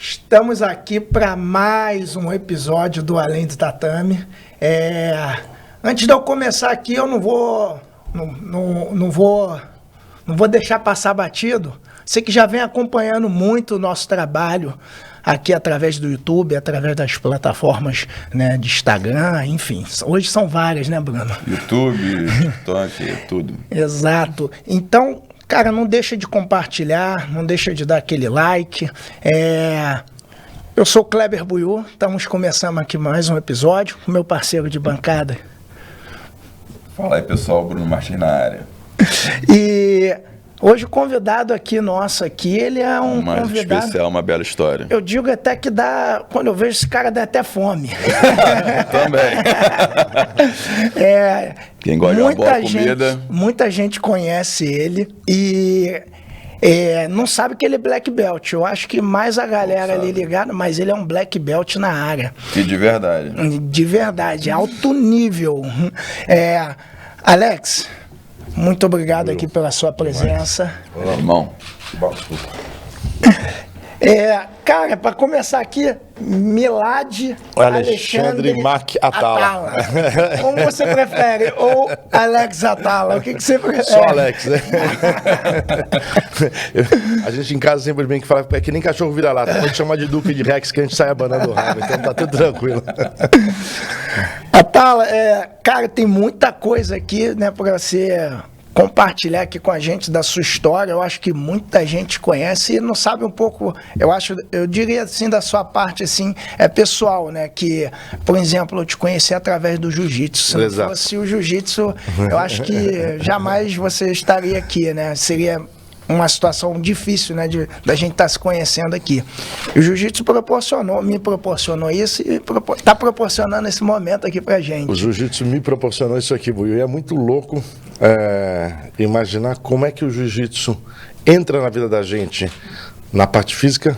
Estamos aqui para mais um episódio do Além do Tatame. Antes de eu começar aqui, eu não vou deixar passar batido. Você que já vem acompanhando muito o nosso trabalho aqui através do YouTube, através das plataformas, né, de Instagram, enfim. Hoje são várias, né, Bruno? YouTube, TikTok, tudo. Exato. Então, cara, não deixa de compartilhar, não deixa de dar aquele like. Eu sou o Kleber Buiú, estamos começando aqui mais um episódio com meu parceiro de bancada. Fala aí, pessoal, Bruno Martins na área. E hoje o convidado aqui nosso aqui, ele é um convidado especial, uma bela história. Eu digo até que dá, quando eu vejo esse cara, dá até fome. Também. Quem gosta de uma boa comida. Muita gente conhece ele e não sabe que ele é black belt. Eu acho que mais a galera ali ligada, mas ele é um black belt na área. E de verdade. De verdade, alto nível. Alex, muito obrigado aqui pela sua presença. Olá, irmão. Cara, para começar aqui, Milad Alexandre Mac Atala. Como você prefere? Ou Alex Atala? O que você prefere? Só Alex, né? A gente em casa sempre bem que fala, é que nem cachorro vira-lata. Pode chamar de Duque de Rex que a gente sai abanando o rabo. Então tá tudo tranquilo. Atala, cara, tem muita coisa aqui, né, para você compartilhar aqui com a gente da sua história. Eu acho que muita gente conhece e não sabe um pouco, eu diria assim, da sua parte assim, pessoal, né, que, por exemplo, eu te conheci através do jiu-jitsu. Se não fosse o jiu-jitsu, eu acho que jamais você estaria aqui, né, seria uma situação difícil, né, da gente estar se conhecendo aqui. E o jiu-jitsu me proporcionou isso e está proporcionando esse momento aqui pra gente. O jiu-jitsu me proporcionou isso aqui, Buiú, e é muito louco imaginar como é que o jiu-jitsu entra na vida da gente, na parte física,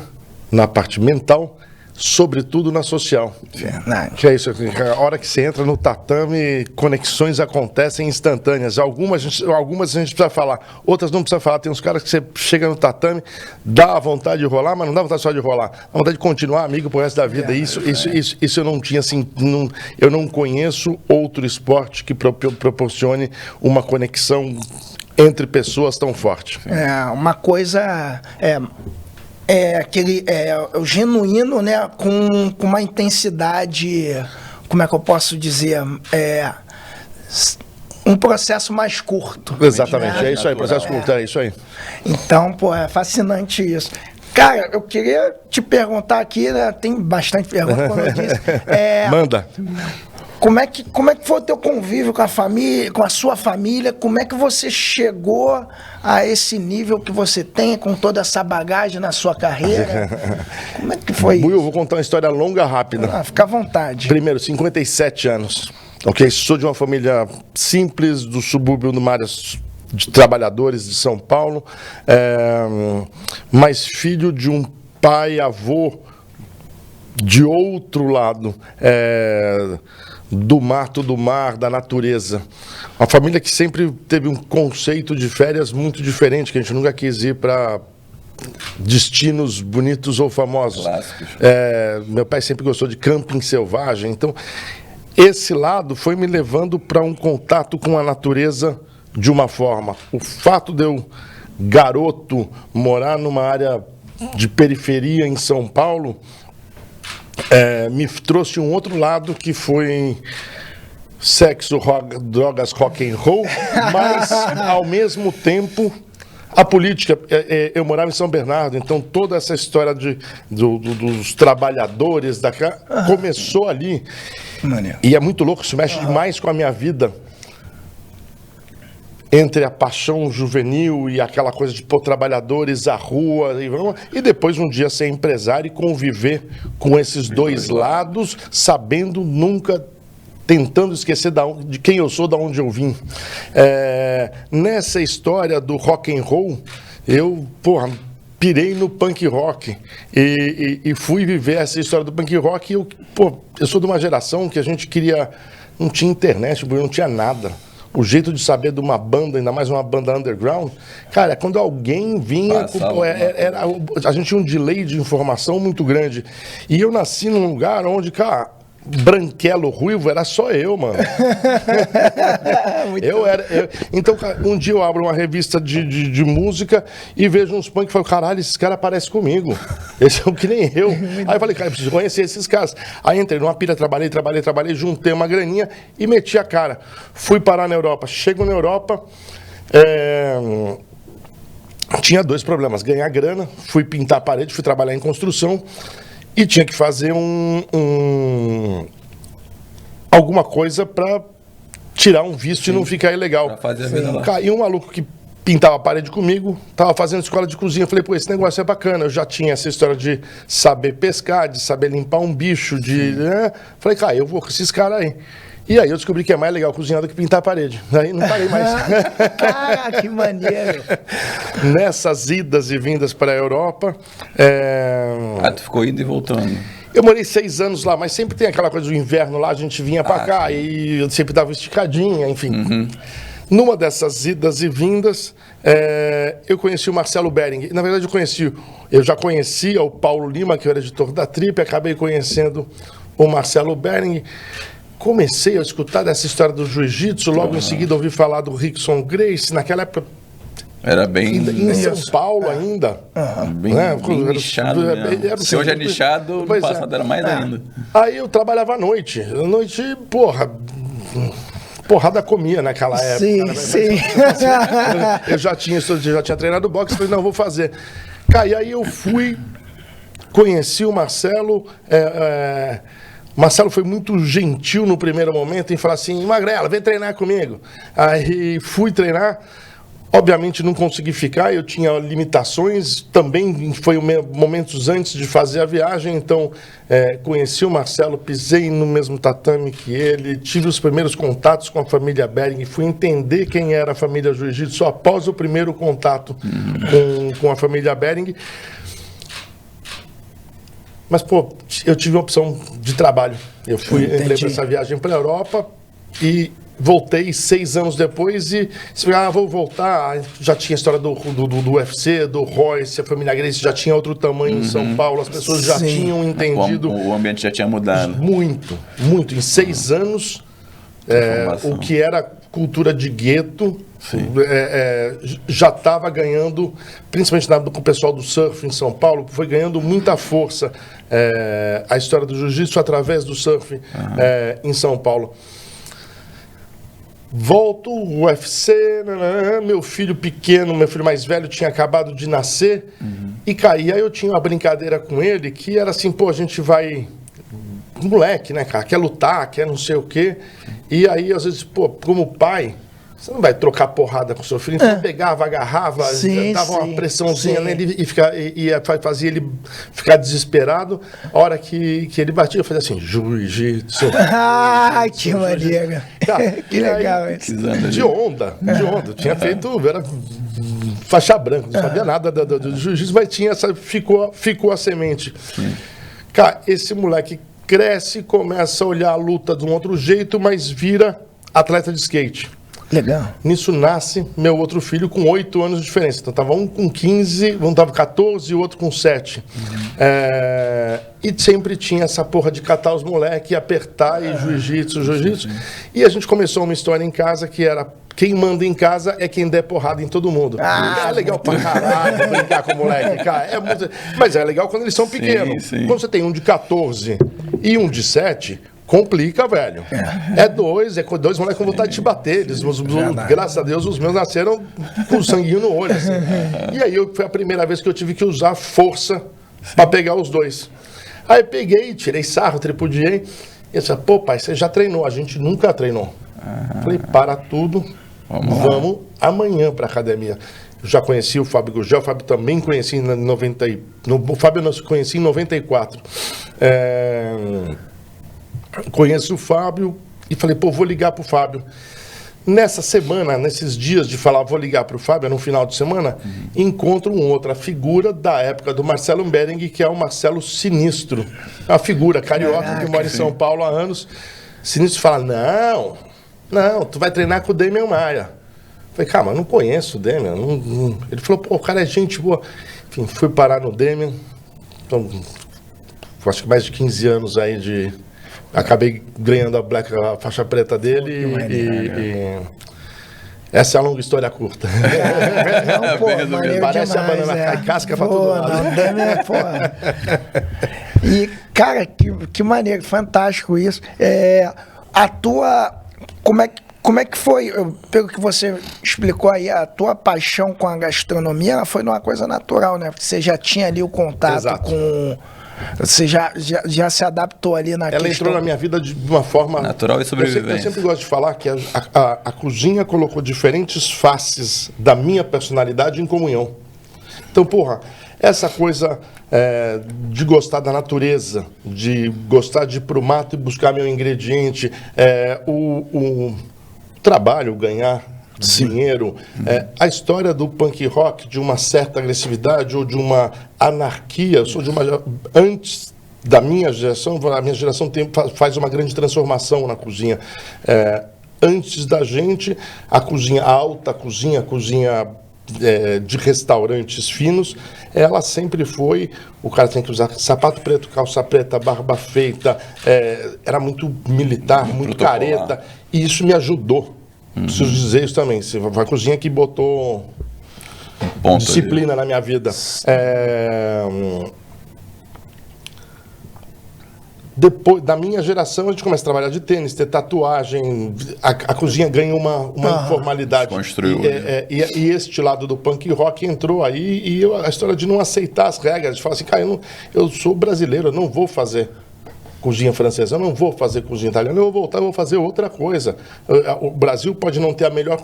na parte mental, sobretudo na social. Verdade. Que é isso, a hora que você entra no tatame, conexões acontecem instantâneas. Algumas a gente precisa falar, outras não precisa falar. Tem uns caras que você chega no tatame, dá a vontade de rolar, mas não dá vontade só de rolar. Dá vontade de continuar amigo pro resto da vida. Isso eu não tinha, assim, eu não conheço outro esporte que proporcione uma conexão entre pessoas tão forte. Uma coisa o genuíno, né, com uma intensidade, como é que eu posso dizer, um processo mais curto. Exatamente, né? É isso aí, processo curto, é isso aí. Então, pô, é fascinante isso. Cara, eu queria te perguntar aqui, né, tem bastante pergunta, como eu disse. Manda. Como é que foi o teu convívio com a família, com a sua família? Como é que você chegou a esse nível que você tem, com toda essa bagagem na sua carreira? Como é que foi isso? Eu vou contar uma história longa, rápida. Fica à vontade. Primeiro, 57 anos. Ok, sou de uma família simples, do subúrbio do Marias, de trabalhadores de São Paulo, mas filho de um pai, avô de outro lado, do mato, do mar, da natureza. Uma família que sempre teve um conceito de férias muito diferente, que a gente nunca quis ir para destinos bonitos ou famosos. Meu pai sempre gostou de camping selvagem, então esse lado foi me levando para um contato com a natureza de uma forma. O fato de eu, garoto, morar numa área de periferia em São Paulo, me trouxe um outro lado que foi sexo, drogas, rock and roll, mas ao mesmo tempo a política. Eu morava em São Bernardo, então toda essa história dos trabalhadores começou ali. E é muito louco, isso mexe demais com a minha vida. Entre a paixão juvenil e aquela coisa de pôr trabalhadores à rua, e depois um dia ser empresário e conviver com esses dois lados, sabendo nunca, tentando esquecer de quem eu sou, de onde eu vim. Nessa história do rock and roll, eu, pirei no punk rock e fui viver essa história do punk rock. Eu sou de uma geração que a gente queria, não tinha internet, não tinha nada. o jeito de saber de uma banda, ainda mais uma banda underground, cara, quando alguém vinha, a gente tinha um delay de informação muito grande. E eu nasci num lugar onde, cara, branquelo, ruivo, era só eu, mano. Então, cara, um dia eu abro uma revista de música e vejo uns punk e falo, caralho, esses caras parecem comigo. Eles são que nem eu. Aí eu falei, cara, eu preciso conhecer esses caras. Aí entrei numa pilha, trabalhei, juntei uma graninha e meti a cara. Fui parar na Europa. Chego na Europa, tinha 2 problemas. Ganhar grana, fui pintar a parede, fui trabalhar em construção. E tinha que fazer alguma coisa para tirar um visto e não ficar ilegal. Pra fazer a vida lá. Caiu um maluco que pintava a parede comigo, tava fazendo escola de cozinha. Eu falei, pô, esse negócio é bacana. Eu já tinha essa história de saber pescar, de saber limpar um bicho, Falei, cara, eu vou com esses caras aí. E aí eu descobri que é mais legal cozinhar do que pintar a parede. Daí não parei mais. Cara, que maneiro. Nessas idas e vindas para a Europa... tu ficou indo e voltando. Eu morei 6 anos lá, mas sempre tem aquela coisa do inverno lá, a gente vinha para cá e eu sempre dava esticadinha, enfim. Numa dessas idas e vindas, eu conheci o Marcelo Bering. Na verdade, eu já conhecia o Paulo Lima, que era editor da Trip, acabei conhecendo o Marcelo Bering. Comecei a escutar dessa história do jiu-jitsu, logo em seguida ouvi falar do Rickson Gracie, naquela época... Era bem... Em São Paulo ainda. Bem nichado mesmo. Se hoje é nichado, no passado era mais ainda. Aí eu trabalhava à noite. À noite, porrada comia naquela época. Sim. Eu já tinha treinado boxe, falei, não, vou fazer. Cara, e aí eu fui, conheci o Marcelo... Marcelo foi muito gentil no primeiro momento em falar assim, Magrela, vem treinar comigo. Aí fui treinar, obviamente não consegui ficar, eu tinha limitações, também foi momentos antes de fazer a viagem, então conheci o Marcelo, pisei no mesmo tatame que ele, tive os primeiros contatos com a família Bering, fui entender quem era a família Jiu-Jitsu após o primeiro contato com a família Bering. Mas, pô, eu tive a opção de trabalho. Eu entrei para essa viagem para a Europa e voltei 6 anos depois e vou voltar. Já tinha a história do UFC, do Royce, a família Gracie já tinha outro tamanho em São Paulo, as pessoas já tinham entendido. O ambiente já tinha mudado. Muito. Em 6 anos, o que era cultura de gueto, já estava ganhando, principalmente com o pessoal do surf em São Paulo, foi ganhando muita força a história do jiu-jitsu através do surf em São Paulo. Volto, UFC, meu filho pequeno, meu filho mais velho tinha acabado de nascer e caí. Aí eu tinha uma brincadeira com ele que era assim, pô, a gente vai... Moleque, né, cara? Quer lutar, quer não sei o quê. E aí, às vezes, pô, como pai... Você não vai trocar porrada com o seu filho. Então eu pegava, agarrava, dava uma pressãozinha nele e fazia ele ficar desesperado. A hora que ele batia, eu fazia assim, jiu-jitsu. Que maneiro. Que legal isso. De onda. Tinha feito, era faixa branca, não sabia nada do jiu-jitsu, mas ficou a semente. Cara, esse moleque cresce, começa a olhar a luta de um outro jeito, mas vira atleta de skate. Legal. Nisso nasce meu outro filho com 8 anos de diferença. Então tava um com 15, um tava com 14 e o outro com 7. E sempre tinha essa porra de catar os moleques, apertar e jiu-jitsu. E a gente começou uma história em casa que era quem manda em casa é quem der porrada em todo mundo. É legal pra caralho brincar com o moleque, cara. Mas é legal quando eles são pequenos. Sim. Quando você tem um de 14 e um de 7... complica, velho. Dois moleques com vontade de te bater. Graças a Deus, os meus nasceram com sanguinho no olho. Assim. E aí foi a primeira vez que eu tive que usar força para pegar os dois. Aí peguei, tirei sarro, tripudiei. E eu disse, pô, pai, você já treinou, a gente nunca treinou. Falei, para tudo, vamos amanhã para academia. Eu já conheci o Fábio Gugel, o Fábio também conheci em 90. O Fábio eu conheci em 94. Conheço o Fábio e falei, pô, vou ligar pro Fábio. Nessa semana, nesses dias de falar, vou ligar pro Fábio, no final de semana, encontro outra figura da época do Marcelo Bering, que é o Marcelo Sinistro. Uma figura carioca que mora em São Paulo há anos. Sinistro fala, não, Não, tu vai treinar com o Demian Maia. Falei, cara, mas eu não conheço o Demian. Ele falou, pô, o cara é gente boa. Enfim, fui parar no Demian. Então, acho que mais de 15 anos aí de... Acabei ganhando a faixa preta dele e essa é uma longa história curta. Não, pô, parece demais, a banana cai casca pra todo lado. E, cara, que maneiro, fantástico isso. Como é que foi, pelo que você explicou aí, a tua paixão com a gastronomia, ela foi numa coisa natural, né? Porque você já tinha ali o contato. Exato. Com... Você já se adaptou ali na Ela entrou na minha vida de uma forma... Natural e sobrevivência. Eu sempre gosto de falar que a cozinha colocou diferentes faces da minha personalidade em comunhão. Então, porra, essa coisa de gostar da natureza, de gostar de ir pro mato e buscar meu ingrediente, o trabalho, ganhar dinheiro, a história do punk rock, de uma certa agressividade ou de uma anarquia. Eu sou de uma... Antes da minha geração, a minha geração faz uma grande transformação na cozinha. Antes da gente, a cozinha alta, a cozinha de restaurantes finos, ela sempre foi, o cara tem que usar sapato preto, calça preta, barba feita, era muito militar, muito careta, e isso me ajudou. Preciso dizer isso também. Foi a cozinha que botou disciplina na minha vida. Depois da minha geração, a gente começa a trabalhar de tênis, ter tatuagem. A cozinha ganha uma informalidade. Construiu. E este lado do punk rock entrou aí. E a história de não aceitar as regras, de falar assim, cara, eu sou brasileiro, eu não vou fazer cozinha francesa, eu não vou fazer cozinha italiana, eu vou voltar, eu vou fazer outra coisa. O Brasil pode não ter a melhor...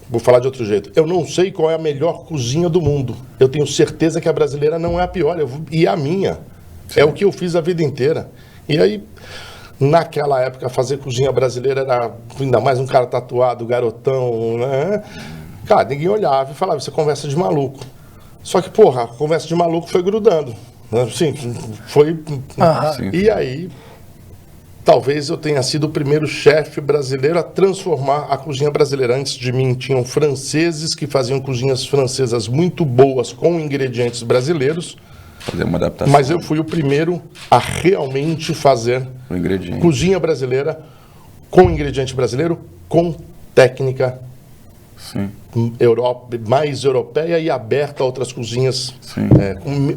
Vou falar de outro jeito. Eu não sei qual é a melhor cozinha do mundo. Eu tenho certeza que a brasileira não é a pior. E a minha. Sim. É o que eu fiz a vida inteira. E aí, naquela época, fazer cozinha brasileira era ainda mais um cara tatuado, garotão, né? Cara, ninguém olhava e falava, isso é conversa de maluco. Só que, porra, a conversa de maluco foi grudando. Sim, foi... E aí, talvez eu tenha sido o primeiro chefe brasileiro a transformar a cozinha brasileira. Antes de mim, tinham franceses que faziam cozinhas francesas muito boas com ingredientes brasileiros. Fazer uma adaptação. Mas eu fui o primeiro a realmente fazer cozinha brasileira com ingrediente brasileiro, com técnica mais europeia e aberta a outras cozinhas,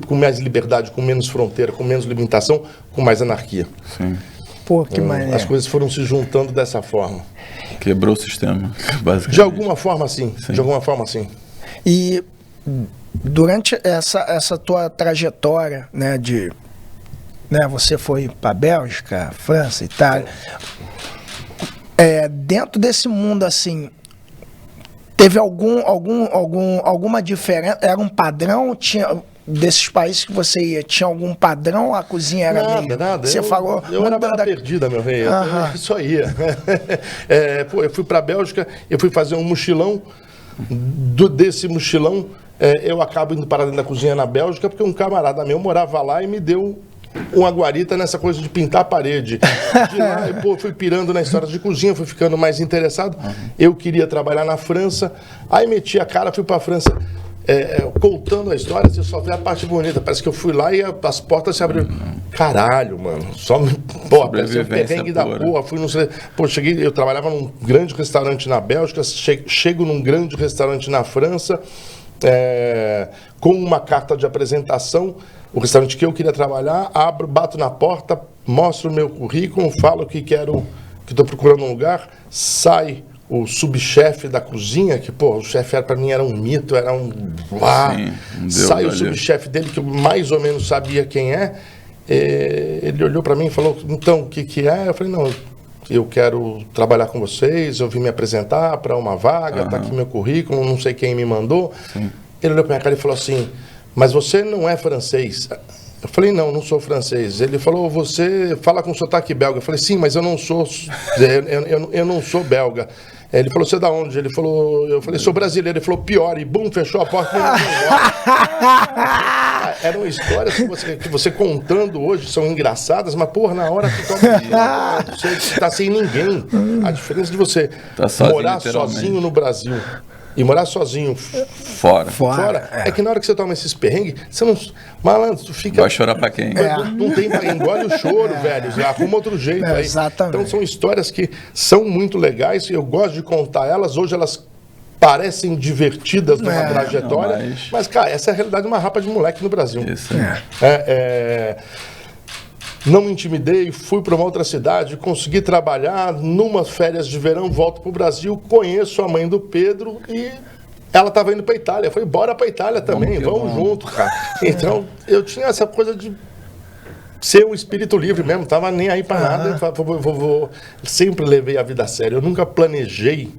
com mais liberdade, com menos fronteira, com menos limitação, com mais anarquia. Sim. Pô, que maneiro. As coisas foram se juntando dessa forma. Quebrou o sistema, basicamente. De alguma forma, sim. De alguma forma, sim. E durante essa tua trajetória, né, você foi para Bélgica, França, Itália. Dentro desse mundo, assim, teve alguma diferença? Era um padrão? Desses países que você ia, tinha algum padrão? A cozinha era nada. Você falou... Eu era bala perdida, meu rei. Eu só ia. Eu fui para a Bélgica, eu fui fazer um mochilão. Desse mochilão, eu acabo indo para dentro da cozinha na Bélgica, porque um camarada meu morava lá e me deu uma guarita nessa coisa de pintar a parede. De lá, eu fui pirando na história de cozinha, fui ficando mais interessado. Eu queria trabalhar na França, aí meti a cara, fui para a França. Contando a história, você só vê a parte bonita. Parece que eu fui lá e as portas se abriram. Caralho, mano. Parece um perrengue da porra. Fui, não sei, cheguei, eu trabalhava num grande restaurante na Bélgica, chego num grande restaurante na França, com uma carta de apresentação. O restaurante que eu queria trabalhar, abro, bato na porta, mostro o meu currículo, falo que estou procurando um lugar, sai o subchefe da cozinha, que, o chefe para mim era um mito, era um... sai o subchefe dele, que eu mais ou menos sabia quem é, ele olhou para mim e falou, então, o que é? Eu falei, não, eu quero trabalhar com vocês, eu vim me apresentar para uma vaga, tá aqui meu currículo, não sei quem me mandou. Ele olhou para minha cara e falou assim, mas você não é francês? Eu falei, não sou francês. Ele falou, você fala com sotaque belga. Eu falei, sim, mas eu não sou belga. Ele falou, você é da onde? Ele falou, eu falei, sou brasileiro. Ele falou, pior, e bum, fechou a porta. Eram histórias que você contando hoje são engraçadas, mas, porra, na hora que você tá sem ninguém. A diferença de você morar sozinho no Brasil e morar sozinho fora. É que na hora que você toma esses perrengues, você não... Malandro, tu fica... Vai chorar pra quem? Não tem pra... Engole o choro, velho. Já arruma outro jeito aí. Exatamente. Então são histórias que são muito legais e eu gosto de contar elas. Hoje elas parecem divertidas numa trajetória. Mas, cara, essa é a realidade de uma rapa de moleque no Brasil. Isso. Não me intimidei, fui para uma outra cidade, consegui trabalhar, numa férias de verão, volto para o Brasil, conheço a mãe do Pedro e ela estava indo para Itália. Eu falei, bora para Itália também, vamos junto, cara. Então, eu tinha essa coisa de ser um espírito livre mesmo, tava nem aí para nada. Sempre levei a vida a sério, eu nunca planejei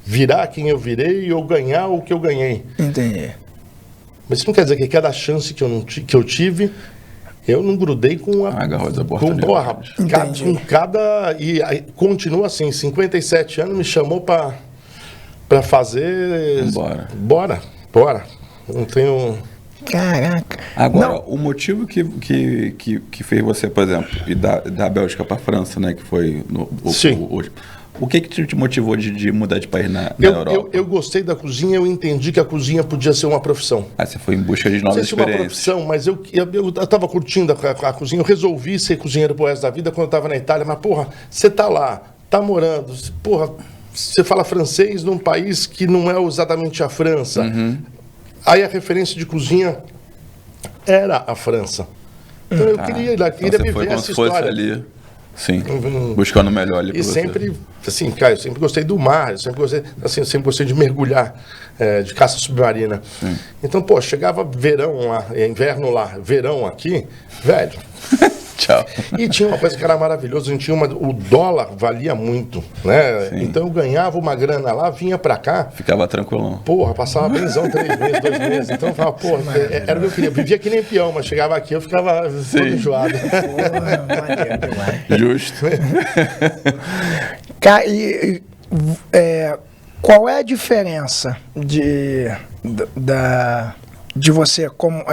virar quem eu virei ou ganhar o que eu ganhei. Entendi. Mas isso não quer dizer que cada chance que eu tive... Eu não grudei com a... com cada... E aí, continua assim, 57 anos, me chamou pra fazer... Bora. Não tenho... Caraca. Agora, o motivo que fez você, por exemplo, ir da Bélgica pra França, né, que foi hoje... O que te motivou de mudar de país na Europa? Eu gostei da cozinha, eu entendi que a cozinha podia ser uma profissão. Você foi em busca de novas experiências. Uma profissão, mas eu estava curtindo a cozinha, eu resolvi ser cozinheiro pro resto da vida quando eu estava na Itália, mas porra, você tá lá, tá morando, porra, você fala francês num país que não é exatamente a França. Aí a referência de cozinha era a França. Então eu queria ir lá, queria viver essa história. Ali. Sim, buscando o melhor ali para você. E sempre, assim, cara, eu sempre gostei do mar, eu sempre gostei de mergulhar, de caça submarina. Sim. Então, pô, chegava verão lá, inverno lá, verão aqui, velho. Tchau. E tinha uma coisa que era maravilhosa, o dólar valia muito, né? Sim. Então eu ganhava uma grana lá, vinha pra cá. Ficava tranquilão. Porra, passava benzão 3 meses, 2 meses. Então eu falava, porra, era o que eu queria. Vivia que nem peão, mas chegava aqui eu ficava todo enjoado. Porra, maneiro demais. Justo. Cara, qual é a diferença de você como...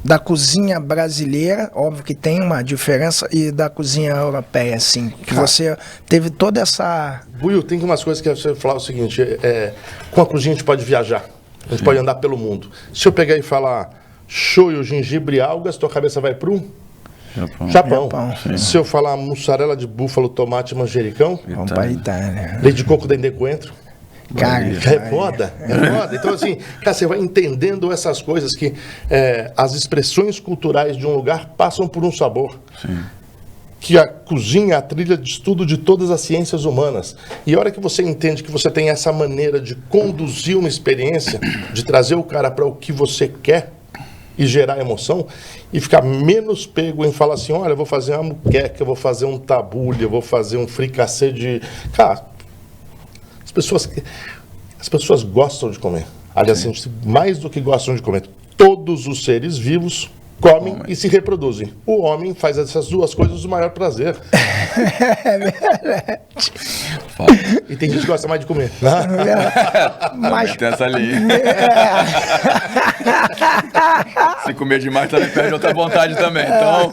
da cozinha brasileira, óbvio que tem uma diferença, e da cozinha europeia, assim, que você teve toda essa... Buiu, tem umas coisas que você falar o seguinte, com a cozinha a gente pode viajar, a gente pode andar pelo mundo. Se eu pegar e falar shoyu, gengibre e algas, tua cabeça vai pro Japão. Se eu falar mussarela de búfalo, tomate e manjericão, vamos pra Itália. Leite de coco dentro de coentro. Cara, é foda. Então, assim, cara, você vai entendendo essas coisas que as expressões culturais de um lugar passam por um sabor. Sim. Que a cozinha é a trilha de estudo de todas as ciências humanas. E a hora que você entende que você tem essa maneira de conduzir uma experiência, de trazer o cara para o que você quer e gerar emoção, e ficar menos pego em falar assim, olha, eu vou fazer uma muqueca, eu vou fazer um tabule, eu vou fazer um fricassê de... Cara... As pessoas gostam de comer. Aliás, mais do que gostam de comer, todos os seres vivos comem e se reproduzem. O homem faz essas duas coisas do maior prazer. É verdade. E tem gente que gosta mais de comer. Mas tem essa linha. Se comer demais, também perde outra vontade também. Então...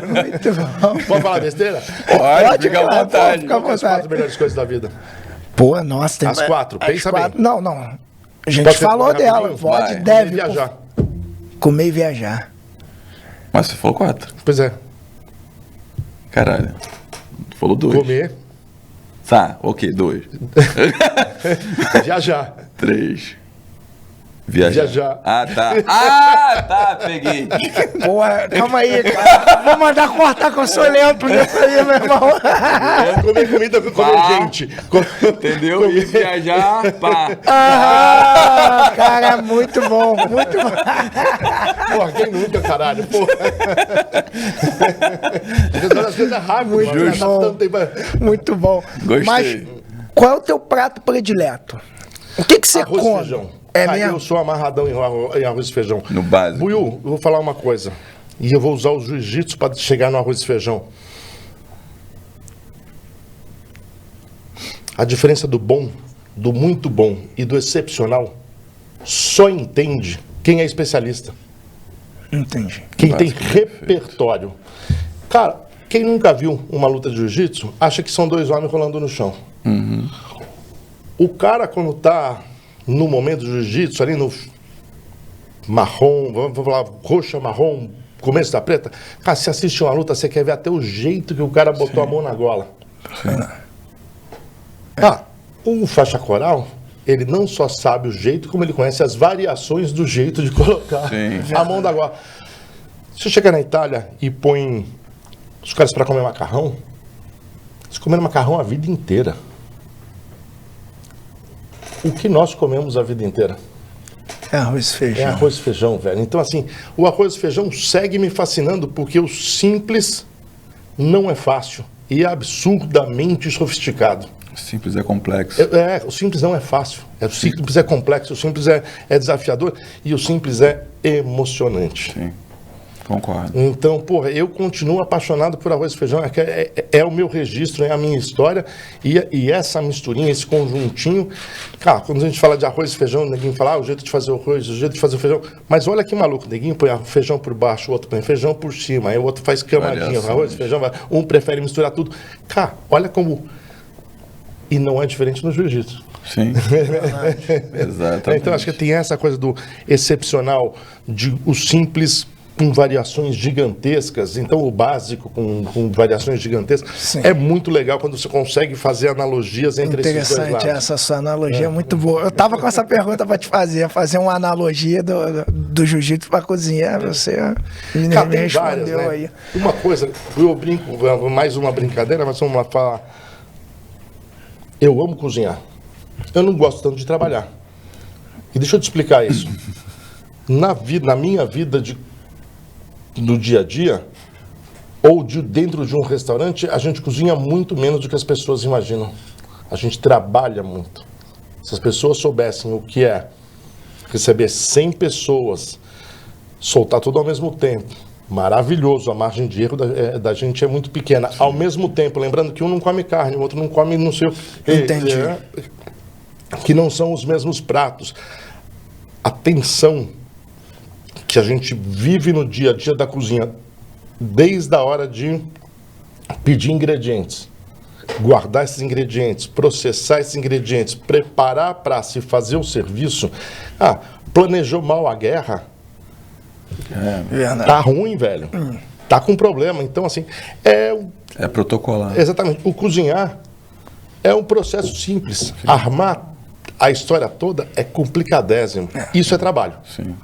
Muito bom. Pode falar besteira? Pode, fica à vontade. Qual é as 4 melhores coisas da vida? Pô, nossa, tem... As 4, pensa bem. Não. A gente falou dela. Pode, deve. Viajar. Comer e viajar. Mas você falou 4. Pois é. Caralho. Tu falou 2. Comer. Tá, ok, 2. Viajar. 3. Viajar. Ah, tá, peguei. Porra, calma aí, cara. Vou mandar cortar que eu sou lento nisso aí, meu irmão. Comer comida com comer gente. Entendeu? E viajar, pá. Cara, muito bom, muito bom. Porra, quem nunca, caralho? Porra. As coisas rápido. Muito bom. Gostei. Mas qual é o teu prato predileto? O que você come? Arroz e feijão. Mesmo? Eu sou amarradão em arroz e feijão. No básico. Buiu, eu vou falar uma coisa. E eu vou usar o jiu-jitsu para chegar no arroz e feijão. a diferença do bom, do muito bom e do excepcional só entende quem é especialista. Entendi. Quem tem repertório. Cara, quem nunca viu uma luta de jiu-jitsu acha que são dois homens rolando no chão. Uhum. O cara, quando tá no momento do jiu-jitsu, ali no marrom, vamos falar roxa, marrom, começo da preta, cara, você assiste uma luta, você quer ver até o jeito que o cara botou a mão na gola. O faixa coral, ele não só sabe o jeito, como ele conhece as variações do jeito de colocar a mão da gola. Se você chegar na Itália e põe os caras para comer macarrão, eles comeram macarrão a vida inteira. O que nós comemos a vida inteira? É arroz e feijão. É arroz e feijão, velho. Então, assim, o arroz e feijão segue me fascinando porque o simples não é fácil e é absurdamente sofisticado. O simples é complexo. O simples não é fácil. O simples é complexo, o simples é desafiador e o simples é emocionante. Sim. Concordo. Então, porra, eu continuo apaixonado por arroz e feijão, é o meu registro, é a minha história, e essa misturinha, esse conjuntinho, cara, quando a gente fala de arroz e feijão, o neguinho fala, o jeito de fazer o arroz, o jeito de fazer o feijão, mas olha que maluco, o neguinho põe feijão por baixo, o outro põe feijão por cima, aí o outro faz camadinha, arroz e feijão, um prefere misturar tudo. Cara, olha como... E não é diferente no jiu-jitsu. Sim. Exatamente. Então, acho que tem essa coisa do excepcional, de o simples com variações gigantescas, então o básico com variações gigantescas. Sim. É muito legal quando você consegue fazer analogias entre esses dois lados. Interessante, essa sua analogia é muito boa. Eu tava com essa pergunta para te fazer uma analogia do jiu-jitsu para cozinhar, você me respondeu várias, né? aí. Uma coisa, eu brinco, mais uma brincadeira, mas vamos lá falar. Eu amo cozinhar. Eu não gosto tanto de trabalhar. E deixa eu te explicar isso. Na minha vida do dia a dia, ou dentro de um restaurante, a gente cozinha muito menos do que as pessoas imaginam. A gente trabalha muito. Se as pessoas soubessem o que é receber 100 pessoas, soltar tudo ao mesmo tempo, maravilhoso, a margem de erro da gente é muito pequena. Ao mesmo tempo, lembrando que um não come carne, o outro não come não sei o que. Entendi. Que não são os mesmos pratos. A tensão que a gente vive no dia a dia da cozinha, desde a hora de pedir ingredientes, guardar esses ingredientes, processar esses ingredientes, preparar para se fazer o serviço. Planejou mal a guerra, tá ruim, velho. Tá com problema. Então, assim, é protocolar. Exatamente. O cozinhar é um processo simples. Armar a história toda é complicadésimo. Isso é trabalho. Sim.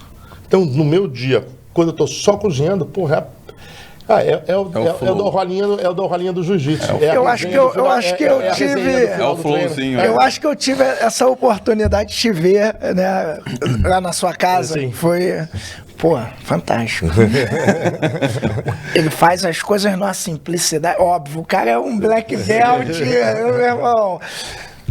Então, no meu dia, quando eu tô só cozinhando, porra, é o da rolinha do jiu-jitsu. Eu acho que eu tive... É o flowzinho. Eu acho que eu tive essa oportunidade de te ver, né, lá na sua casa. Sim. Foi... Pô, fantástico. Ele faz as coisas numa simplicidade. Óbvio, o cara é um black belt, meu irmão.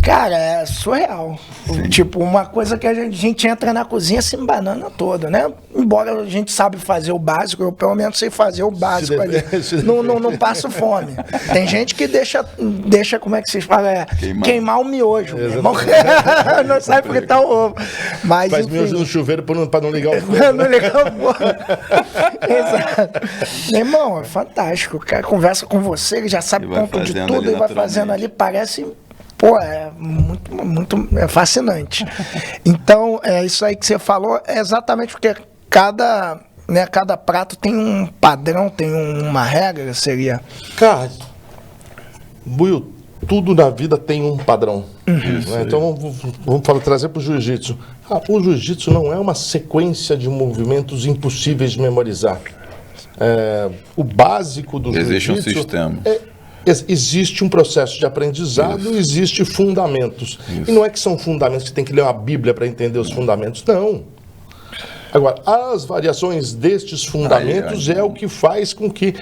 Cara, é surreal. Sim. Tipo, uma coisa que a gente entra na cozinha se embanana toda, né? Embora a gente sabe fazer o básico, eu pelo menos sei fazer o básico ali. Não passo fome. Tem gente que deixa como é que vocês falam? Queimar o miojo. Não sabe porque tá o ovo. Mas, faz enfim, miojo no chuveiro para não ligar o fogo. Não ligar o fogo. Exato. Meu irmão, é fantástico. O cara conversa com você, ele já sabe ponto de tudo, ele vai fazendo ali, parece... Pô, é muito fascinante. Então, isso aí que você falou é exatamente porque cada prato tem um padrão, tem uma regra, seria? Cara, Buiu, tudo na vida tem um padrão. Né? Então, vamos trazer para o jiu-jitsu. O jiu-jitsu não é uma sequência de movimentos impossíveis de memorizar. O básico do jiu-jitsu... Existe um sistema. Existe um processo de aprendizado, existe fundamentos. Isso. E não é que são fundamentos, que tem que ler uma Bíblia para entender os fundamentos, não. Agora, as variações destes fundamentos é o que faz com que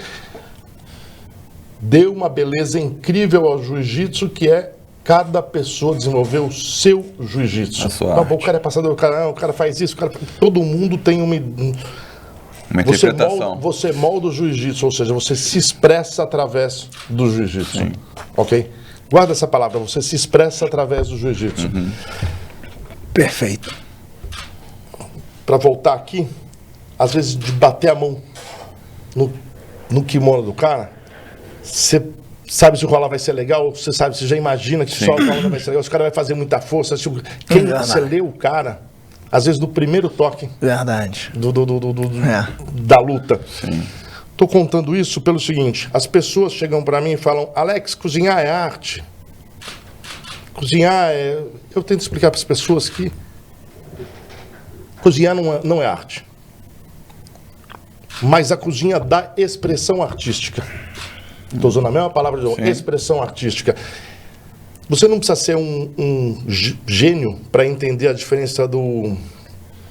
dê uma beleza incrível ao jiu-jitsu, que é cada pessoa desenvolver o seu jiu-jitsu. O cara é passador, o cara faz isso, todo mundo tem uma interpretação. Você molda o jiu-jitsu, ou seja, você se expressa através do jiu-jitsu. Ok? Guarda essa palavra, você se expressa através do jiu-jitsu. Perfeito. Para voltar aqui, às vezes de bater a mão no kimono do cara, você sabe se o rolar vai ser legal, você sabe, você já imagina que só o rolar vai ser legal, se o cara vai fazer muita força, quem você lê o cara, às vezes no primeiro toque Verdade. Da luta. Sim. Tô contando isso pelo seguinte, as pessoas chegam para mim e falam, Alex, cozinhar é arte. Cozinhar é... Eu tento explicar para as pessoas que cozinhar não é arte. Mas a cozinha dá expressão artística. Estou usando a mesma palavra de novo, expressão artística. Você não precisa ser um gênio para entender a diferença do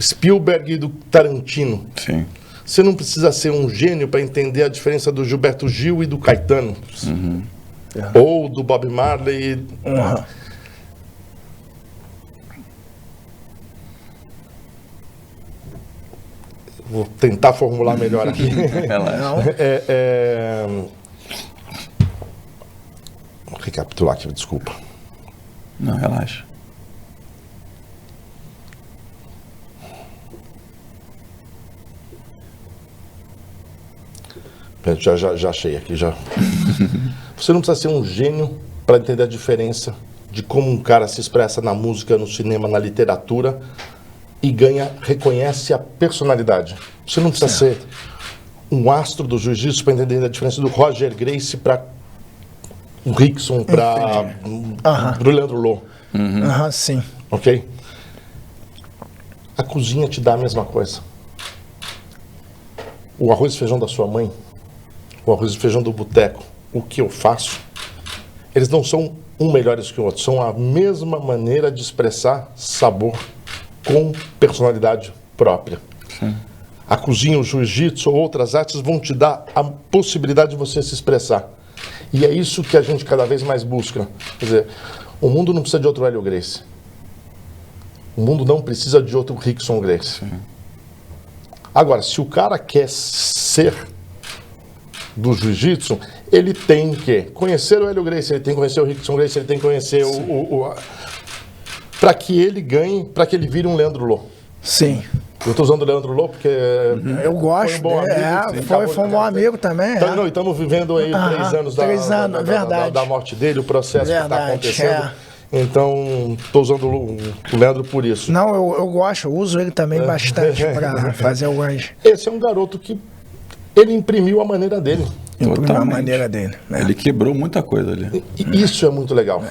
Spielberg e do Tarantino. Sim. Você não precisa ser um gênio para entender a diferença do Gilberto Gil e do Caetano. Ou do Bob Marley. Vou tentar formular melhor aqui. Vou recapitular aqui, desculpa. Não, relaxa. Já achei aqui, já. Você não precisa ser um gênio para entender a diferença de como um cara se expressa na música, no cinema, na literatura e reconhece a personalidade. Você não precisa ser um astro do jiu-jitsu para entender a diferença do Roger Gracie para o Rickson, para o Leandro Lô. Sim. Ok? A cozinha te dá a mesma coisa. O arroz e feijão da sua mãe, o arroz e feijão do boteco, o que eu faço, eles não são um melhores que o outro, são a mesma maneira de expressar sabor com personalidade própria. Sim. A cozinha, o jiu-jitsu ou outras artes vão te dar a possibilidade de você se expressar. E é isso que a gente cada vez mais busca. Quer dizer, o mundo não precisa de outro Hélio Gracie. O mundo não precisa de outro Rickson Gracie. Sim. Agora, se o cara quer ser do jiu-jitsu, ele tem que conhecer o Hélio Gracie, ele tem que conhecer o Rickson Gracie, ele tem que conhecer para que ele ganhe, para que ele vire um Leandro Lô. Sim. Eu estou usando o Leandro Lô porque... Eu gosto, foi um bom amigo, foi um bom amigo também. Então, não, estamos vivendo aí 3 anos, da morte dele, o processo que está acontecendo. Então, estou usando o Leandro por isso. Não, eu gosto, eu uso ele também bastante para fazer o range. Esse é um garoto que ele imprimiu a maneira dele. Imprimiu a maneira dele. Ele quebrou muita coisa ali. E isso é muito legal.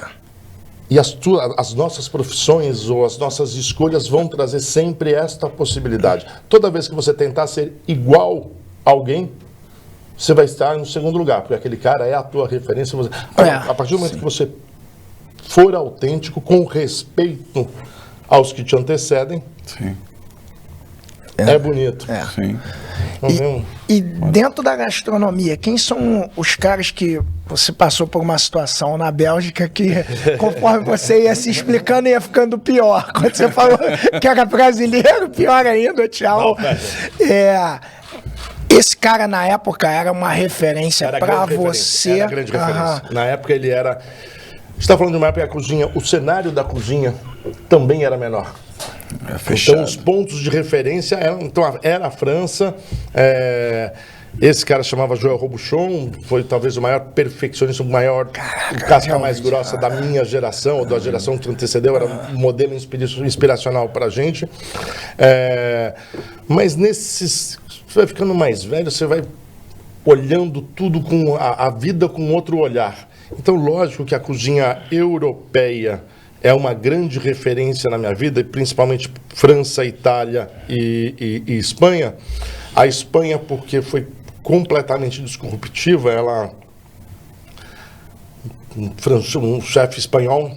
E as nossas profissões ou as nossas escolhas vão trazer sempre esta possibilidade. Toda vez que você tentar ser igual a alguém, você vai estar no segundo lugar, porque aquele cara é a tua referência. A partir do momento que você for autêntico, com respeito aos que te antecedem, sim, é bonito. Sim. E dentro da gastronomia, quem são os caras que você passou por uma situação na Bélgica que, conforme você ia se explicando, ia ficando pior? Quando você falou que era brasileiro, pior ainda, tchau. Esse cara, na época, era uma referência para você. Era grande referência. Na época, ele era... Você está falando de uma época que a cozinha, o cenário da também era menor. Então, os pontos de referência era a França. Esse cara chamava Joël Robuchon, foi talvez o maior perfeccionista, o casca mais grossa da minha geração, ou da geração que antecedeu, era um modelo inspiracional para a gente. Mas você vai ficando mais velho, você vai olhando tudo com a vida com outro olhar. Então, lógico que a cozinha europeia é uma grande referência na minha vida, principalmente França, Itália e Espanha. A Espanha, porque foi completamente disruptiva, um chefe espanhol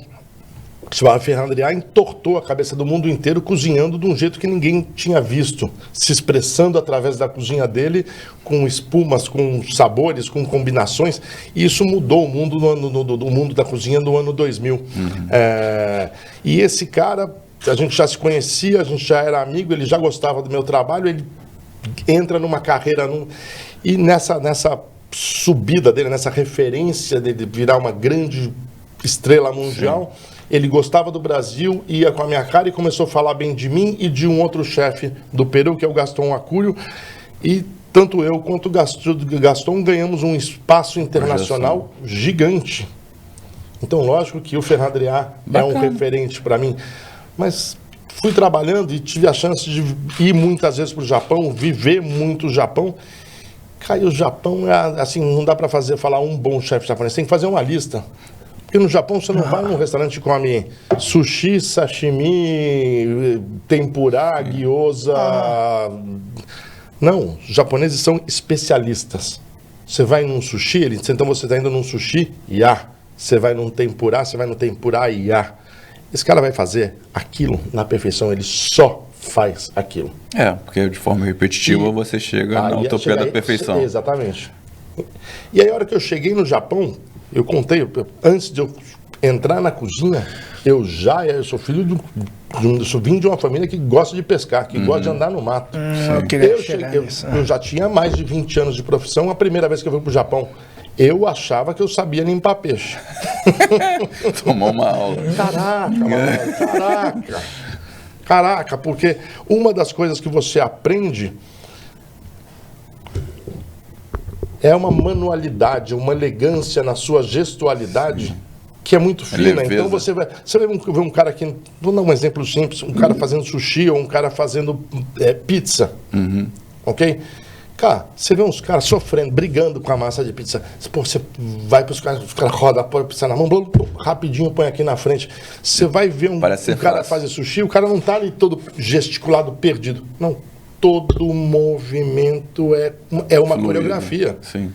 que se chamava Ferran Adrià entortou a cabeça do mundo inteiro cozinhando de um jeito que ninguém tinha visto, se expressando através da cozinha dele, com espumas, com sabores, com combinações, e isso mudou o mundo do mundo da cozinha no ano 2000. E esse cara, a gente já se conhecia, a gente já era amigo, ele já gostava do meu trabalho, ele entra numa carreira, e nessa subida dele, nessa referência dele virar uma grande estrela mundial. Sim. Ele gostava do Brasil, ia com a minha cara e começou a falar bem de mim e de um outro chefe do Peru, que é o Gaston Acúrio. E tanto eu quanto o Gaston ganhamos um espaço internacional gigante. Então, lógico que o Ferrandriá é um referente para mim. Mas fui trabalhando e tive a chance de ir muitas vezes para o Japão, viver muito o Japão. Cara, o Japão, assim, não dá para falar um bom chefe japonês, tem que fazer uma lista. Porque no Japão você não vai num restaurante e come sushi, sashimi, tempura, gyoza. Não, os japoneses são especialistas. Você vai num sushi, então você está indo num sushi, Você vai num tempura, você vai no tempura, Esse cara vai fazer aquilo na perfeição, ele só faz aquilo. Porque de forma repetitiva você chega na utopia da perfeição. Exatamente. E aí a hora que eu cheguei no Japão, eu contei, antes de eu entrar na cozinha, eu sou filho eu vim de uma família que gosta de pescar, que gosta de andar no mato. Eu já tinha mais de 20 anos de profissão, a primeira vez que eu fui para o Japão. Eu achava que eu sabia limpar peixe. Tomou uma aula. Caraca, porque uma das coisas que você aprende é uma manualidade, uma elegância na sua gestualidade que é muito fina. Então você vai ver um cara aqui, vou dar um exemplo simples, um cara fazendo sushi ou um cara fazendo pizza, ok? Cara, você vê uns caras sofrendo, brigando com a massa de pizza. Pô, você vai para os caras rodam, põe a pizza na mão, rapidinho põe aqui na frente. Você vai ver um cara fazer sushi, o cara não tá ali todo gesticulado, perdido. Não, todo movimento é uma coreografia. Sim.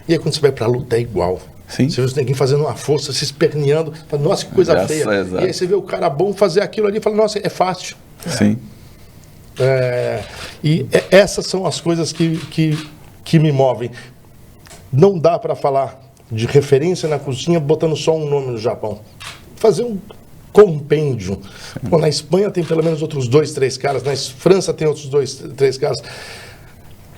E aí quando você vai pra luta é igual. Sim. Você vê os neguinhos fazendo uma força, se esperneando. Fala, nossa, que coisa feia. E aí você vê o cara bom fazer aquilo ali e fala, nossa, é fácil. Sim. E essas são as coisas que me movem. Não dá para falar de referência na cozinha botando só um nome no Japão. Fazer um compêndio. Pô, na Espanha tem pelo menos outros 2, 3 caras, na França tem outros 2, 3 caras.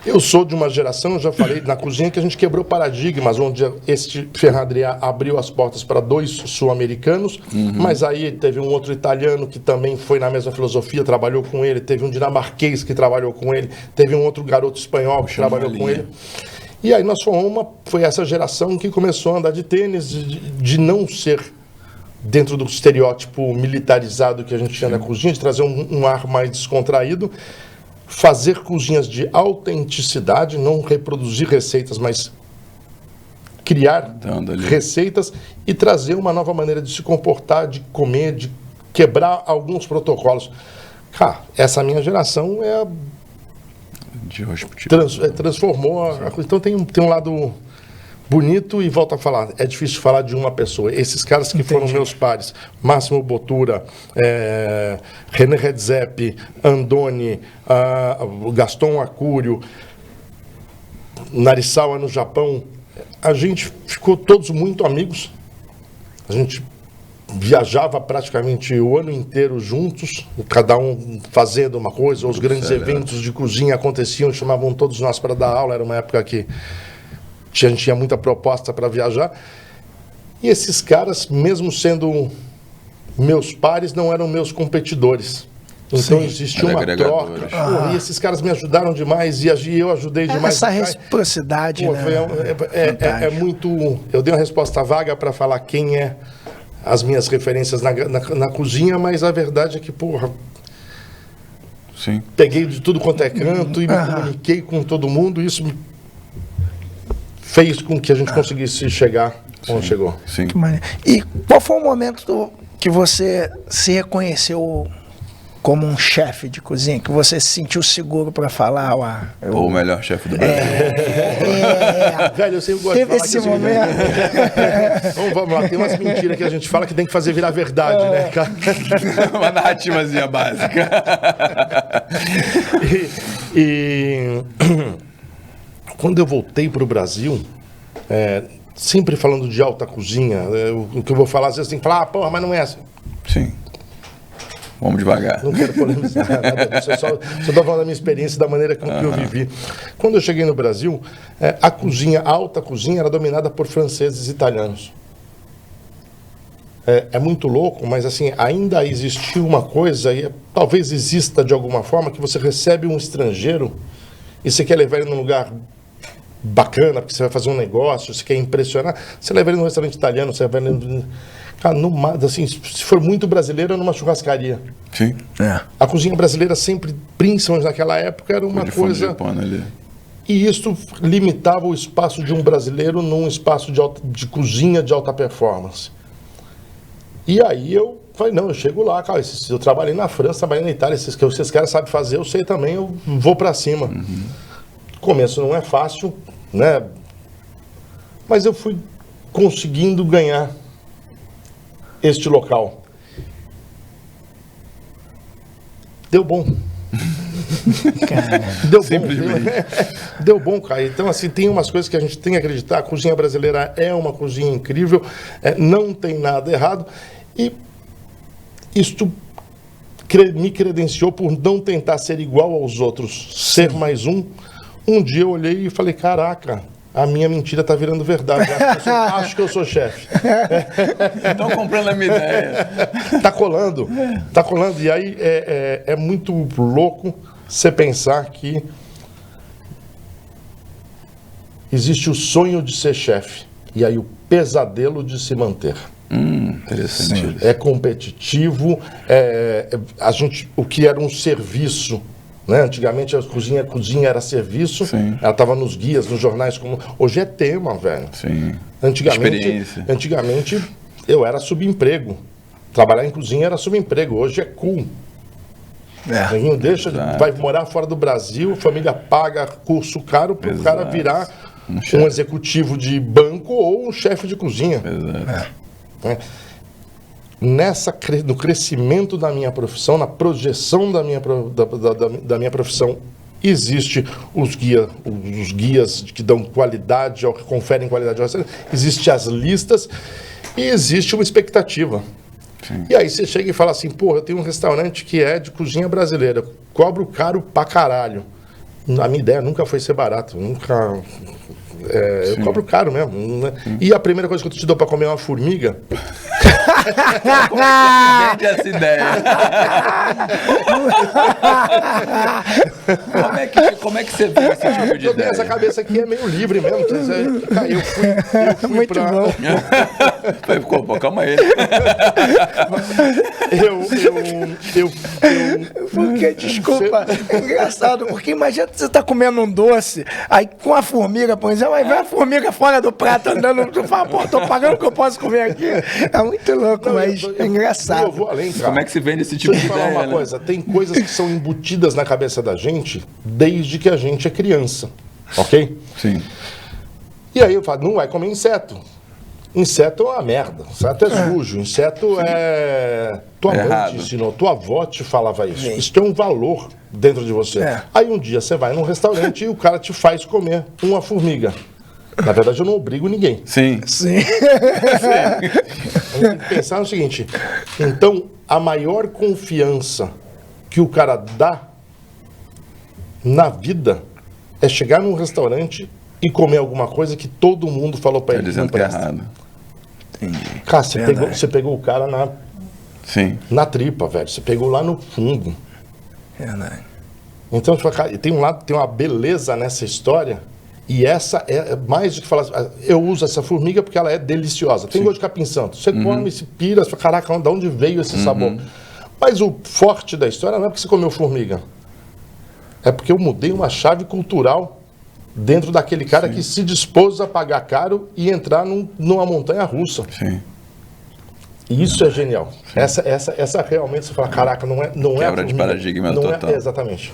Eu sou de uma geração, eu já falei na cozinha, que a gente quebrou paradigmas, onde este Ferrandriá abriu as portas para 2 sul-americanos, mas aí teve um outro italiano que também foi na mesma filosofia, trabalhou com ele, teve um dinamarquês que trabalhou com ele, teve um outro garoto espanhol que trabalhou com ele. E aí nós foi essa geração que começou a andar de tênis, de não ser dentro do estereótipo militarizado que a gente tinha na cozinha, de trazer um ar mais descontraído, fazer cozinhas de autenticidade, não reproduzir receitas, mas criar receitas e trazer uma nova maneira de se comportar, de comer, de quebrar alguns protocolos. Cara, essa minha geração transformou a coisa. Então tem um lado bonito e volto a falar, é difícil falar de uma pessoa. Esses caras que foram meus pares, Máximo Bottura, René Redzepi, Andoni, Gaston Acúrio, Narisawa no Japão, a gente ficou todos muito amigos. A gente viajava praticamente o ano inteiro juntos, cada um fazendo uma coisa. Os grandes eventos de cozinha aconteciam, chamavam todos nós para dar aula. Era uma época que a gente tinha muita proposta para viajar. E esses caras, mesmo sendo meus pares, não eram meus competidores. Então existia uma troca. E esses caras me ajudaram demais e eu ajudei demais. Essa reciprocidade, né? É muito... Eu dei uma resposta vaga para falar quem é as minhas referências na cozinha, mas a verdade é que, Sim. Peguei de tudo quanto é canto e me comuniquei com todo mundo. Isso fez com que a gente conseguisse chegar onde chegou. Sim. E qual foi o momento que você se reconheceu como um chefe de cozinha, que você se sentiu seguro para falar? O melhor chefe do Brasil. Velho, eu sempre gosto Teve de falar esse momento. Vamos lá, tem umas mentiras que a gente fala que tem que fazer virar verdade, né, cara? Uma narrativazinha básica. E quando eu voltei para o Brasil, sempre falando de alta cozinha, o que eu vou falar, às vezes tem que falar, porra, mas não é assim. Sim. Vamos devagar. Não quero polemizar nada disso, só estou falando da minha experiência, da maneira como que eu vivi. Quando eu cheguei no Brasil, a alta cozinha era dominada por franceses e italianos. é muito louco, mas assim, ainda existiu uma coisa, e talvez exista de alguma forma, que você recebe um estrangeiro e você quer levar ele num lugar bacana, porque você vai fazer um negócio, você quer impressionar, você leva ele num restaurante italiano, você vai ele... Cara, assim, se for muito brasileiro, é numa churrascaria. Sim. A cozinha brasileira sempre, principalmente naquela época, era uma coisa... E isso limitava o espaço de um brasileiro num espaço de cozinha de alta performance. E aí eu falei, não, eu chego lá, cara, eu trabalhei na França, trabalhei na Itália, esses caras sabem fazer, eu sei também, eu vou pra cima. O começo não é fácil, né? Mas eu fui conseguindo ganhar este local. Deu bom. Deu bom, deu bom, cara. Então, assim, tem umas coisas que a gente tem que acreditar. A cozinha brasileira é uma cozinha incrível, não tem nada errado. E isto me credenciou por não tentar ser igual aos outros, ser mais um. Um dia eu olhei e falei, caraca, a minha mentira tá virando verdade. Acho que eu sou chefe. Estão comprando a minha ideia. Tá colando. E aí é muito louco você pensar que existe o sonho de ser chefe e aí o pesadelo de se manter. Interessante. É competitivo, o que era um serviço, né? Antigamente a cozinha era serviço. Sim. Ela estava nos guias, nos jornais, hoje é tema, velho. Sim. Antigamente eu era subemprego. Trabalhar em cozinha era subemprego, hoje é cool. Ninguém deixa, vai morar fora do Brasil, a família paga curso caro para o cara virar um executivo de banco ou um chefe de cozinha. No crescimento da minha profissão, na projeção da minha profissão, existe os guias que dão qualidade, que conferem qualidade ao restaurante, existe as listas e existe uma expectativa. Sim. E aí você chega e fala assim, porra, eu tenho um restaurante que é de cozinha brasileira, cobro caro pra caralho. A minha ideia nunca foi ser barato, nunca... eu cobro caro mesmo. Né? E a primeira coisa que eu te dou pra comer é uma formiga. Vende essa ideia. Como é que você vê esse tipo de ideia? Essa cabeça aqui é meio livre mesmo. Eu fui muito pra... bom. Pô, calma aí. Porque, desculpa, é engraçado, porque imagina que você tá comendo um doce, aí com a formiga, por exemplo, aí vem a formiga fora do prato andando, tu fala, pô, tô pagando o que eu posso comer aqui. É muito louco, mas é engraçado. Eu vou além, cara. Como é que se vende esse tipo de ideia? Deixa eu te falar uma coisa, tem coisas que são embutidas na cabeça da gente desde que a gente é criança, ok? Sim. E aí eu falo, não vai comer inseto. Inseto é uma merda, inseto é sujo, inseto é... Tua mãe te ensinou, tua avó te falava isso. Sim. Isso tem um valor dentro de você. Aí um dia você vai num restaurante e o cara te faz comer uma formiga. Na verdade, eu não obrigo ninguém. Sim. Sim. A gente tem que pensar no seguinte, então, a maior confiança que o cara dá na vida é chegar num restaurante e comer alguma coisa que todo mundo falou pra ele que não presta. Errado. Entendi. Cara, você pegou o cara na tripa, velho. Você pegou lá no fundo. Verdade. Então, tem uma beleza nessa história. E essa é mais do que falar. Eu uso essa formiga porque ela é deliciosa. Tem gosto de capim santo. Você come, se pira, você fala, caraca, de onde veio esse sabor? Mas o forte da história não é porque você comeu formiga. É porque eu mudei uma chave cultural dentro daquele cara que se dispôs a pagar caro e entrar numa montanha russa. Sim. E isso é genial. Essa realmente você fala, caraca, não é quebra de paradigma total. Exatamente.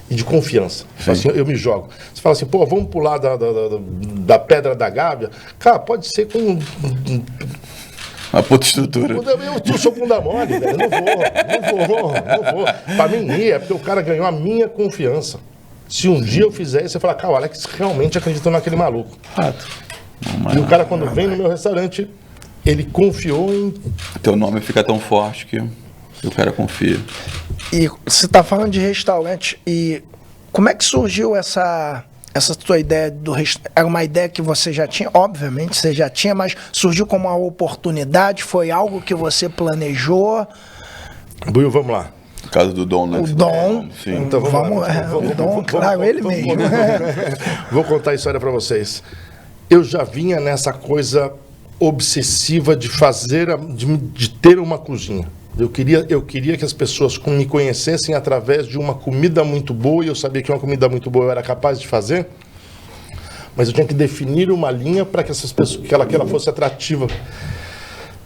E de confiança. Assim, eu me jogo. Você fala assim, pô, vamos pular da Pedra da Gávea? Cara, pode ser com... Uma puta estrutura. Eu sou bunda mole, velho. Não vou. Pra mim é porque o cara ganhou a minha confiança. Se um dia eu fizer isso, você fala, cara, o Alex realmente acreditou naquele maluco. E o cara, quando vem no meu restaurante, ele confiou em... Teu nome fica tão forte que o cara confia. E você está falando de restaurante, e como é que surgiu essa essa tua ideia era uma ideia que você já tinha, obviamente você já tinha, mas surgiu como uma oportunidade, foi algo que você planejou? Buiu, vamos lá. No caso do Dom, né? O Dom, sim. Então o Dom, claro, ele mesmo. Vou contar a história para vocês. Eu já vinha nessa coisa obsessiva de de ter uma cozinha. Eu queria que as pessoas me conhecessem através de uma comida muito boa, e eu sabia que uma comida muito boa eu era capaz de fazer, mas eu tinha que definir uma linha para que essas pessoas, que ela fosse atrativa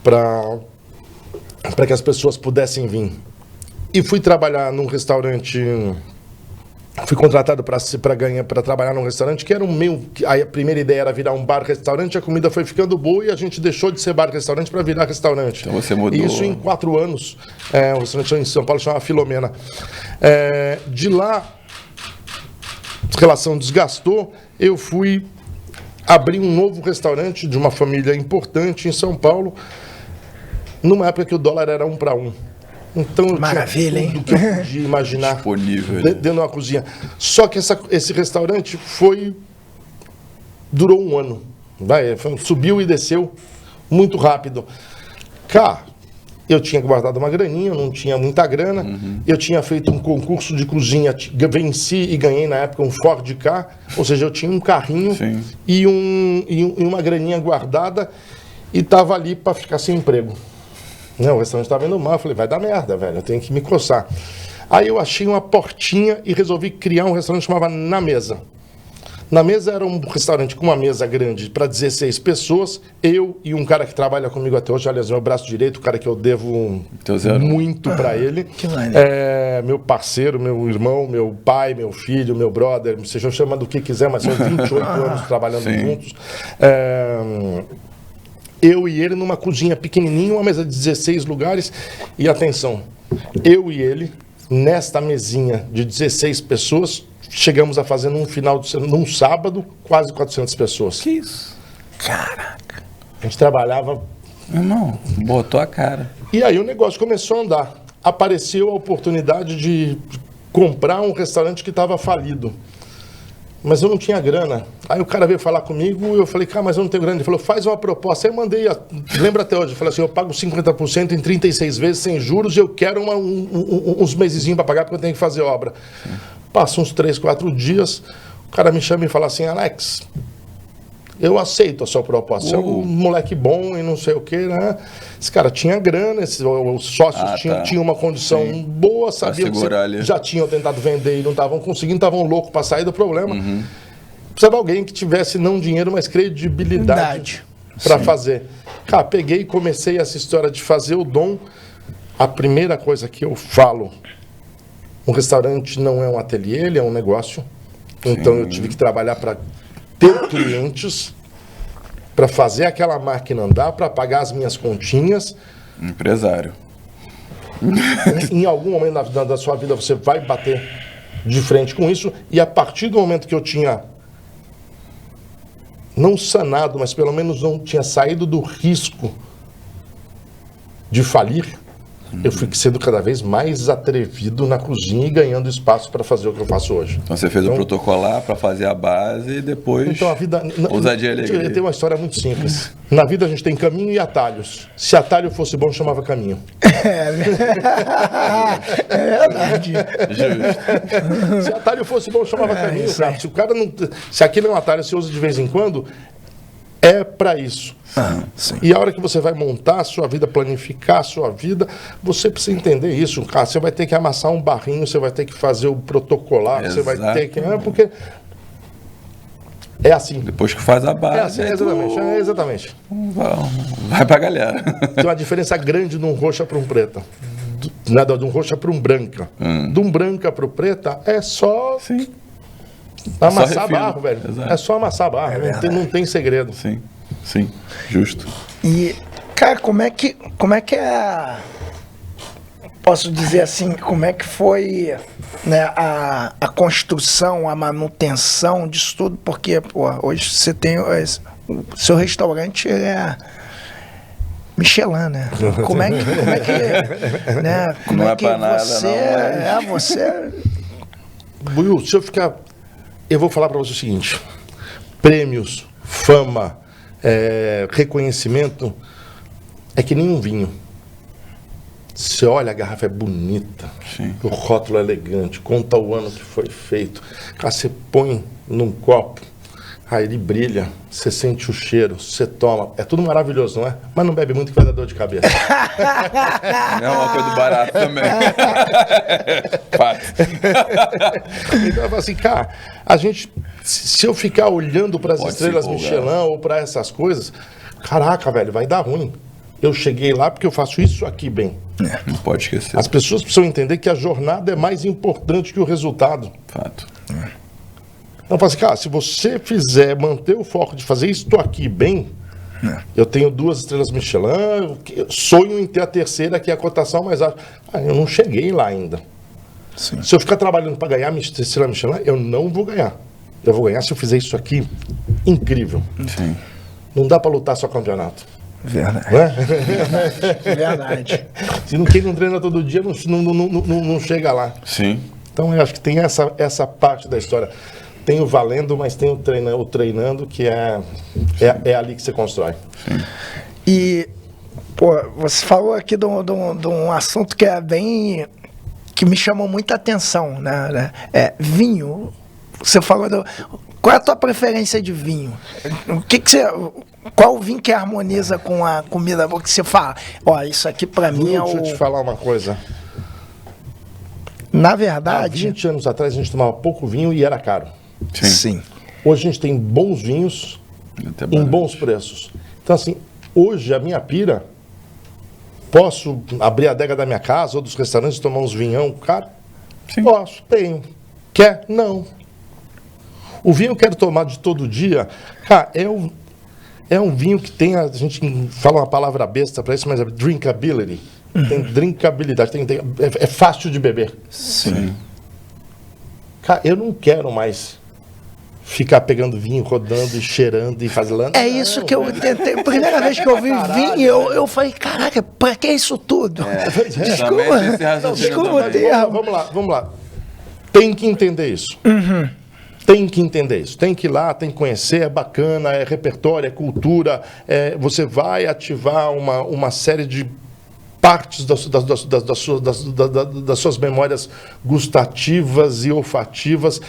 para que as pessoas pudessem vir. E fui trabalhar num restaurante. Fui contratado para trabalhar num restaurante que era a primeira ideia era virar um bar-restaurante, a comida foi ficando boa e a gente deixou de ser bar-restaurante para virar restaurante. Então você mudou. Isso em 4 anos. O restaurante em São Paulo chamava Filomena. De lá, a relação desgastou, eu fui abrir um novo restaurante de uma família importante em São Paulo, numa época que o dólar era 1 para 1. Então eu Maravilha, tinha tudo que eu podia imaginar disponível dentro de uma cozinha. Só que esse restaurante durou 1 ano. Subiu e desceu muito rápido. Cá, eu tinha guardado uma graninha, eu não tinha muita grana. Eu tinha feito um concurso de cozinha, venci e ganhei na época um Ford Ka, ou seja, eu tinha um carrinho e uma graninha guardada e estava ali para ficar sem emprego. Não, o restaurante estava indo mal, eu falei, vai dar merda, velho, eu tenho que me coçar. Aí eu achei uma portinha e resolvi criar um restaurante que chamava Na Mesa. Na Mesa era um restaurante com uma mesa grande para 16 pessoas, eu e um cara que trabalha comigo até hoje, aliás, meu braço direito, o cara que eu devo muito para ele. Que meu parceiro, meu irmão, meu pai, meu filho, meu brother, seja chama do que quiser, mas são 28 anos trabalhando juntos. Eu e ele numa cozinha pequenininha, uma mesa de 16 lugares. E atenção, eu e ele, nesta mesinha de 16 pessoas, chegamos a fazer num sábado, quase 400 pessoas. Que isso? Caraca. A gente trabalhava... Irmão, botou a cara. E aí o negócio começou a andar. Apareceu a oportunidade de comprar um restaurante que estava falido. Mas eu não tinha grana. Aí o cara veio falar comigo e eu falei, cara, mas eu não tenho grana. Ele falou, faz uma proposta. Aí eu mandei, lembra até hoje, eu falei assim, eu pago 50% em 36 vezes sem juros e eu quero uns mesezinhos para pagar porque eu tenho que fazer obra. Passa uns 3, 4 dias, o cara me chama e fala assim, Alex, eu aceito a sua proposta. Você é um moleque bom e não sei o que, né? Esse cara tinha grana, os sócios tinham uma condição boa, sabiam que já tinham tentado vender e não estavam conseguindo, estavam loucos para sair do problema. Precisava de alguém que tivesse não dinheiro, mas credibilidade para fazer. Cara, peguei e comecei essa história de fazer o Dom. A primeira coisa que eu falo, um restaurante não é um ateliê, ele é um negócio. Então eu tive que trabalhar para ter clientes, para fazer aquela máquina andar, para pagar as minhas continhas. Empresário. Em algum momento da sua vida você vai bater de frente com isso, e a partir do momento que eu tinha não sanado, mas pelo menos não tinha saído do risco de falir, eu fui sendo cada vez mais atrevido na cozinha e ganhando espaço para fazer o que eu faço hoje. Então você fez o protocolar para fazer a base e depois então, a vida, ousadia e alegria. Tem uma história muito simples. Na vida a gente tem caminho e atalhos. Se atalho fosse bom, chamava caminho. É verdade. Justo. Se atalho fosse bom, chamava caminho, cara. Se o cara não, se aquilo é um atalho, você usa de vez em quando, é para isso. E a hora que você vai montar a sua vida, planificar a sua vida, você precisa entender isso. Cara, você vai ter que amassar um barrinho, você vai ter que fazer o protocolar, você vai ter que... porque é assim. Depois que faz a base... É assim, exatamente. Vai pra galera. Tem uma diferença grande de um roxa para um preta. De um roxa para um branca. De um branca para o preta é só... Sim. Amassar barro, velho. Exato. É só amassar barro, não tem segredo. Sim, justo. E, cara, como é que posso dizer assim, como é que foi, né, a construção, a manutenção disso tudo? Porque, pô, hoje você tem, o seu restaurante é Michelin, né? Como é que né? Como não é é que pra nada, você, não, mas... Buiu, se eu ficar eu vou falar para você o seguinte, prêmios, fama, reconhecimento, é que nem um vinho. Você olha, a garrafa é bonita, Sim. O rótulo é elegante, conta o ano que foi feito. Cara, você põe num copo, aí ele brilha, você sente o cheiro, você toma. É tudo maravilhoso, não é? Mas não bebe muito que vai dar dor de cabeça. É uma coisa do barato também. Fato. Então eu falo assim, cara, a gente, se eu ficar olhando para as estrelas Michelin ou para essas coisas, caraca, velho, vai dar ruim. Eu cheguei lá porque eu faço isso aqui bem. Não pode esquecer. As pessoas precisam entender que a jornada é mais importante que o resultado. Fato. Então, fala assim, cara, se você manter o foco de fazer isso aqui bem, eu tenho 2 estrelas Michelin, sonho em ter a terceira, que é a cotação mais alta. Eu não cheguei lá ainda. Sim. Se eu ficar trabalhando para ganhar a estrela Michelin, eu não vou ganhar. Eu vou ganhar se eu fizer isso aqui incrível. Sim. Não dá para lutar só campeonato. Verdade. Não é? Verdade. Quem não treina todo dia não chega lá. Sim. Então eu acho que tem essa parte da história. Tem o valendo, mas tem o treinando, que é ali que você constrói. Sim. E, pô, você falou aqui de um assunto que é bem... que me chamou muita atenção, né? Vinho. Você falou qual é a tua preferência de vinho? O que você... Qual o vinho que harmoniza com a comida boa que você fala? Ó, isso aqui pra mim é o... Deixa eu te falar uma coisa. Na verdade... Há 20 anos atrás a gente tomava pouco vinho e era caro. Sim. Hoje a gente tem bons vinhos em bons preços. Então assim, hoje a minha pira, posso abrir a adega da minha casa ou dos restaurantes e tomar uns vinhão caro? Sim. Posso, tenho. Quer? Não. O vinho eu quero tomar de todo dia, cara, é um vinho que tem, a gente fala uma palavra besta para isso, mas é drinkability. Tem drinkabilidade, é fácil de beber. Sim. Cara, eu não quero mais ficar pegando vinho, rodando e cheirando e fazendo... É isso que eu tentei. Primeira vez que eu vi vinho, eu falei, caraca, pra que isso tudo? Desculpa o termo. Vamos lá. Tem que entender isso. Uhum. Tem que entender isso, tem que ir lá, tem que conhecer, é bacana, é repertório, é cultura, você vai ativar uma série de partes das suas memórias gustativas e olfativas,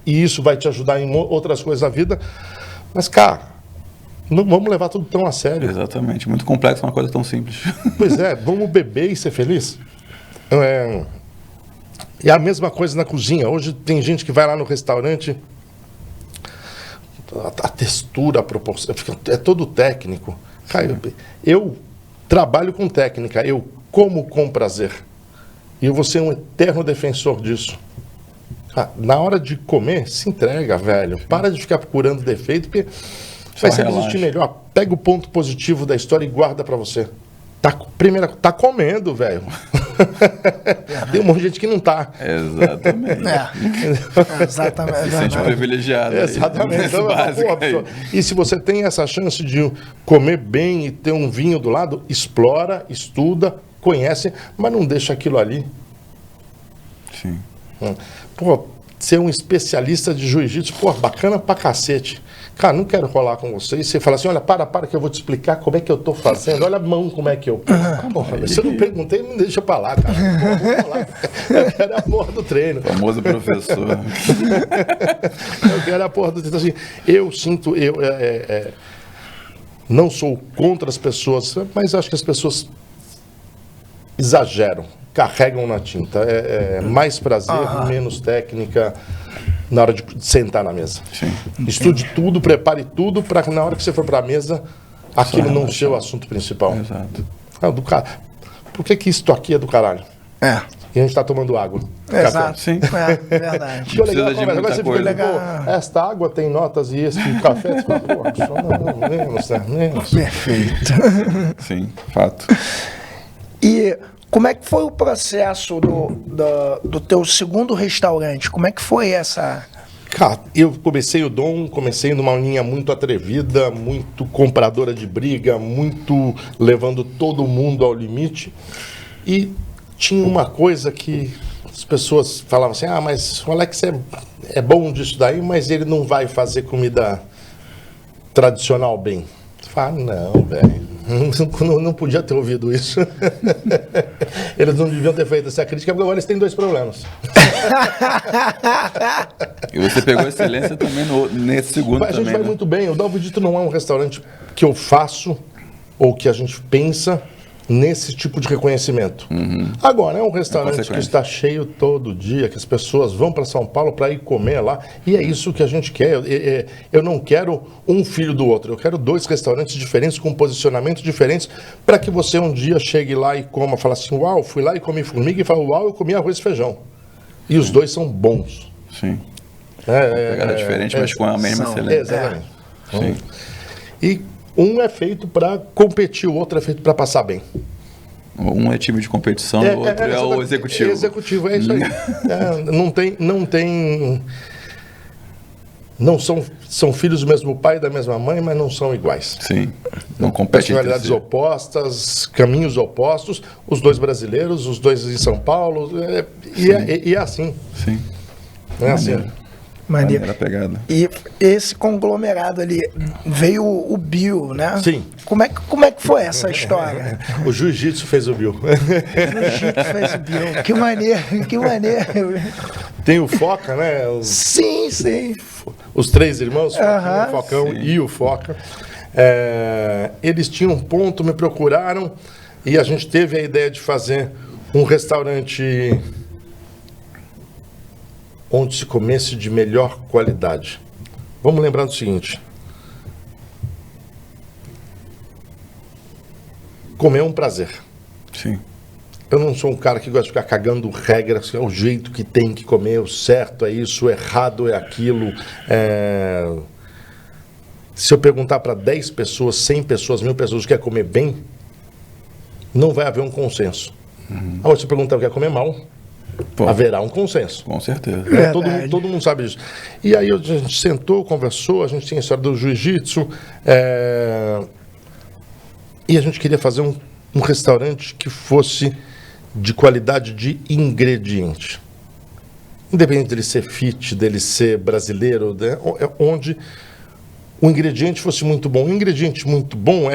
e isso vai te ajudar em outras coisas na vida. Mas, cara, não vamos levar tudo tão a sério. Exatamente, muito complexo uma coisa tão simples. Pois é, vamos beber e ser feliz. E a mesma coisa na cozinha. Hoje tem gente que vai lá no restaurante, a textura, a proporção, é todo técnico. Cara, eu trabalho com técnica, eu como com prazer. E eu vou ser um eterno defensor disso. Na hora de comer, se entrega, velho. Para de ficar procurando defeito, porque vai sempre existir melhor. Pega o ponto positivo da história e guarda pra você. Tá comendo, velho. Tem um monte de gente que não tá. Exatamente. Exatamente. Se sente privilegiado. Exatamente. Então, e se você tem essa chance de comer bem e ter um vinho do lado, explora, estuda, conhece, mas não deixa aquilo ali. Sim. Pô, ser um especialista de jiu-jitsu, pô, bacana pra cacete. Cara, não quero rolar com você. E você fala assim, olha, para que eu vou te explicar como é que eu tô fazendo. Olha a mão como é que eu... Porra, se eu não perguntei, me deixa pra lá, cara. Eu quero a porra do treino. O famoso professor. Eu quero a porra do treino. Assim, eu sinto... não sou contra as pessoas, mas acho que as pessoas exageram, carregam na tinta. Mais prazer, menos técnica... na hora de sentar na mesa. Sim. Estude tudo, prepare tudo, para que na hora que você for para a mesa, aquilo não seja o assunto principal. Exato. Por que isso aqui é do caralho? E a gente está tomando água. Exato. Sim. Verdade. Ficou legal a conversa. Agora você fica legal. Esta água tem notas e esse café. Você fala, pô, menos. Perfeito. Sim, fato. E... como é que foi o processo do teu segundo restaurante? Como é que foi essa... Cara, eu comecei numa linha muito atrevida, muito compradora de briga, muito levando todo mundo ao limite. E tinha uma coisa que as pessoas falavam assim, mas o Alex é bom disso daí, mas ele não vai fazer comida tradicional bem. Fala, não, velho. Não podia ter ouvido isso. Eles não deviam ter feito essa crítica, porque agora eles têm 2 problemas. E você pegou excelência também nesse segundo. A gente também, vai né? muito bem. O Dalvo Dito não é um restaurante que eu faço ou que a gente pensa nesse tipo de reconhecimento. Agora, é um restaurante que está cheio todo dia, que as pessoas vão para São Paulo para ir comer lá, e é isso que a gente quer. Eu não quero um filho do outro, eu quero 2 restaurantes diferentes, com posicionamentos diferentes, para que você um dia chegue lá e coma, fala assim, uau, fui lá e comi formiga, e fala, uau, eu comi arroz e feijão. E os 2 são bons. Sim. Pegada diferente, mas com a mesma excelência. Exatamente. Sim. E um é feito para competir, o outro é feito para passar bem. Um é time de competição, o outro é o executivo. Executivo, é isso aí. Não são filhos do mesmo pai e da mesma mãe, mas não são iguais. Sim. Não competem. Personalidades opostas, caminhos opostos, os 2 brasileiros, os 2 em São Paulo, e é assim. Sim. É assim. Maneiro. Pegada. E esse conglomerado ali, veio o Bill, né? Sim. Como é que foi essa história? O Jiu-Jitsu fez o Bill. O Jiu-Jitsu fez o Bill. Que maneiro, que maneiro. Tem o Foca, né? Sim. Os 3 irmãos, Aham. o Focão e o Foca. Eles tinham um ponto, me procuraram e a gente teve a ideia de fazer um restaurante onde se comesse de melhor qualidade. Vamos lembrar do seguinte: comer é um prazer. Sim. Eu não sou um cara que gosta de ficar cagando regras, é o jeito que tem que comer, o certo é isso, o errado é aquilo. Se eu perguntar para 10 pessoas, 100 pessoas, 1000 pessoas que quer comer bem, não vai haver um consenso. Agora, se eu perguntar quer comer mal, haverá um consenso. Com certeza. Todo mundo sabe disso. E aí a gente sentou, conversou, a gente tinha a história do jiu-jitsu, e a gente queria fazer um restaurante que fosse de qualidade de ingrediente. Independente dele ser fit, dele ser brasileiro, né? Onde o ingrediente fosse muito bom. O ingrediente muito bom,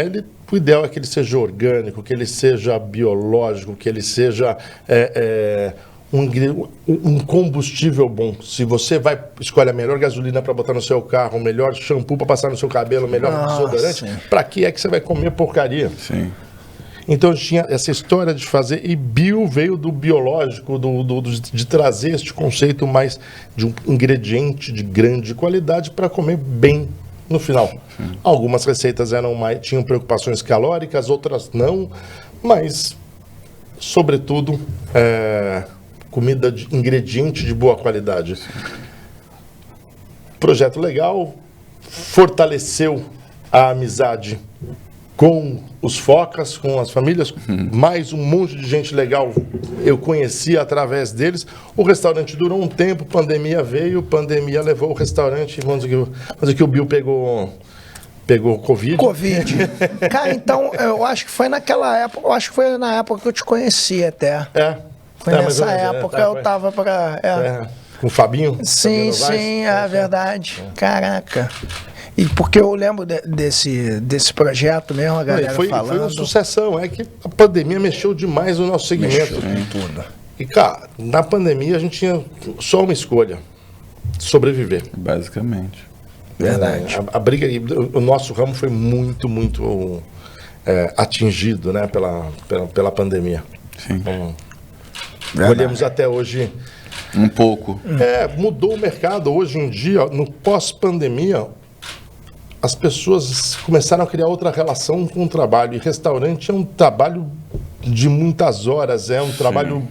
o ideal é que ele seja orgânico, que ele seja biológico, que ele seja um combustível bom. Se você escolhe a melhor gasolina para botar no seu carro, o melhor shampoo para passar no seu cabelo, o melhor desodorante, para que é que você vai comer porcaria? Sim. Então a gente tinha essa história de fazer, e bio veio do biológico, de trazer este conceito mais de um ingrediente de grande qualidade para comer bem no final. Sim. Algumas receitas tinham preocupações calóricas, outras não, mas, sobretudo, comida de ingrediente de boa qualidade. Sim. Projeto legal, fortaleceu a amizade com os Focas, com as famílias, mais um monte de gente legal eu conhecia através deles. O restaurante durou um tempo, pandemia veio, pandemia levou o restaurante, vamos dizer que o Bill pegou Covid. Cara, então, eu acho que foi naquela época, foi na época que eu te conheci até. Foi nessa época eu tava para... Com o Fabinho? Sim, é verdade. Caraca. E porque eu lembro desse projeto mesmo, a galera falando. Foi uma sucessão, que a pandemia mexeu demais no nosso segmento. Mexeu em tudo. E, cara, na pandemia a gente tinha só uma escolha: sobreviver. Basicamente. Verdade. A briga, o nosso ramo foi muito, muito atingido, né, pela pandemia. Sim. Olhamos até hoje. Um pouco. Mudou o mercado. Hoje em dia, no pós-pandemia, as pessoas começaram a criar outra relação com o trabalho. E restaurante é um trabalho de muitas horas, é um trabalho...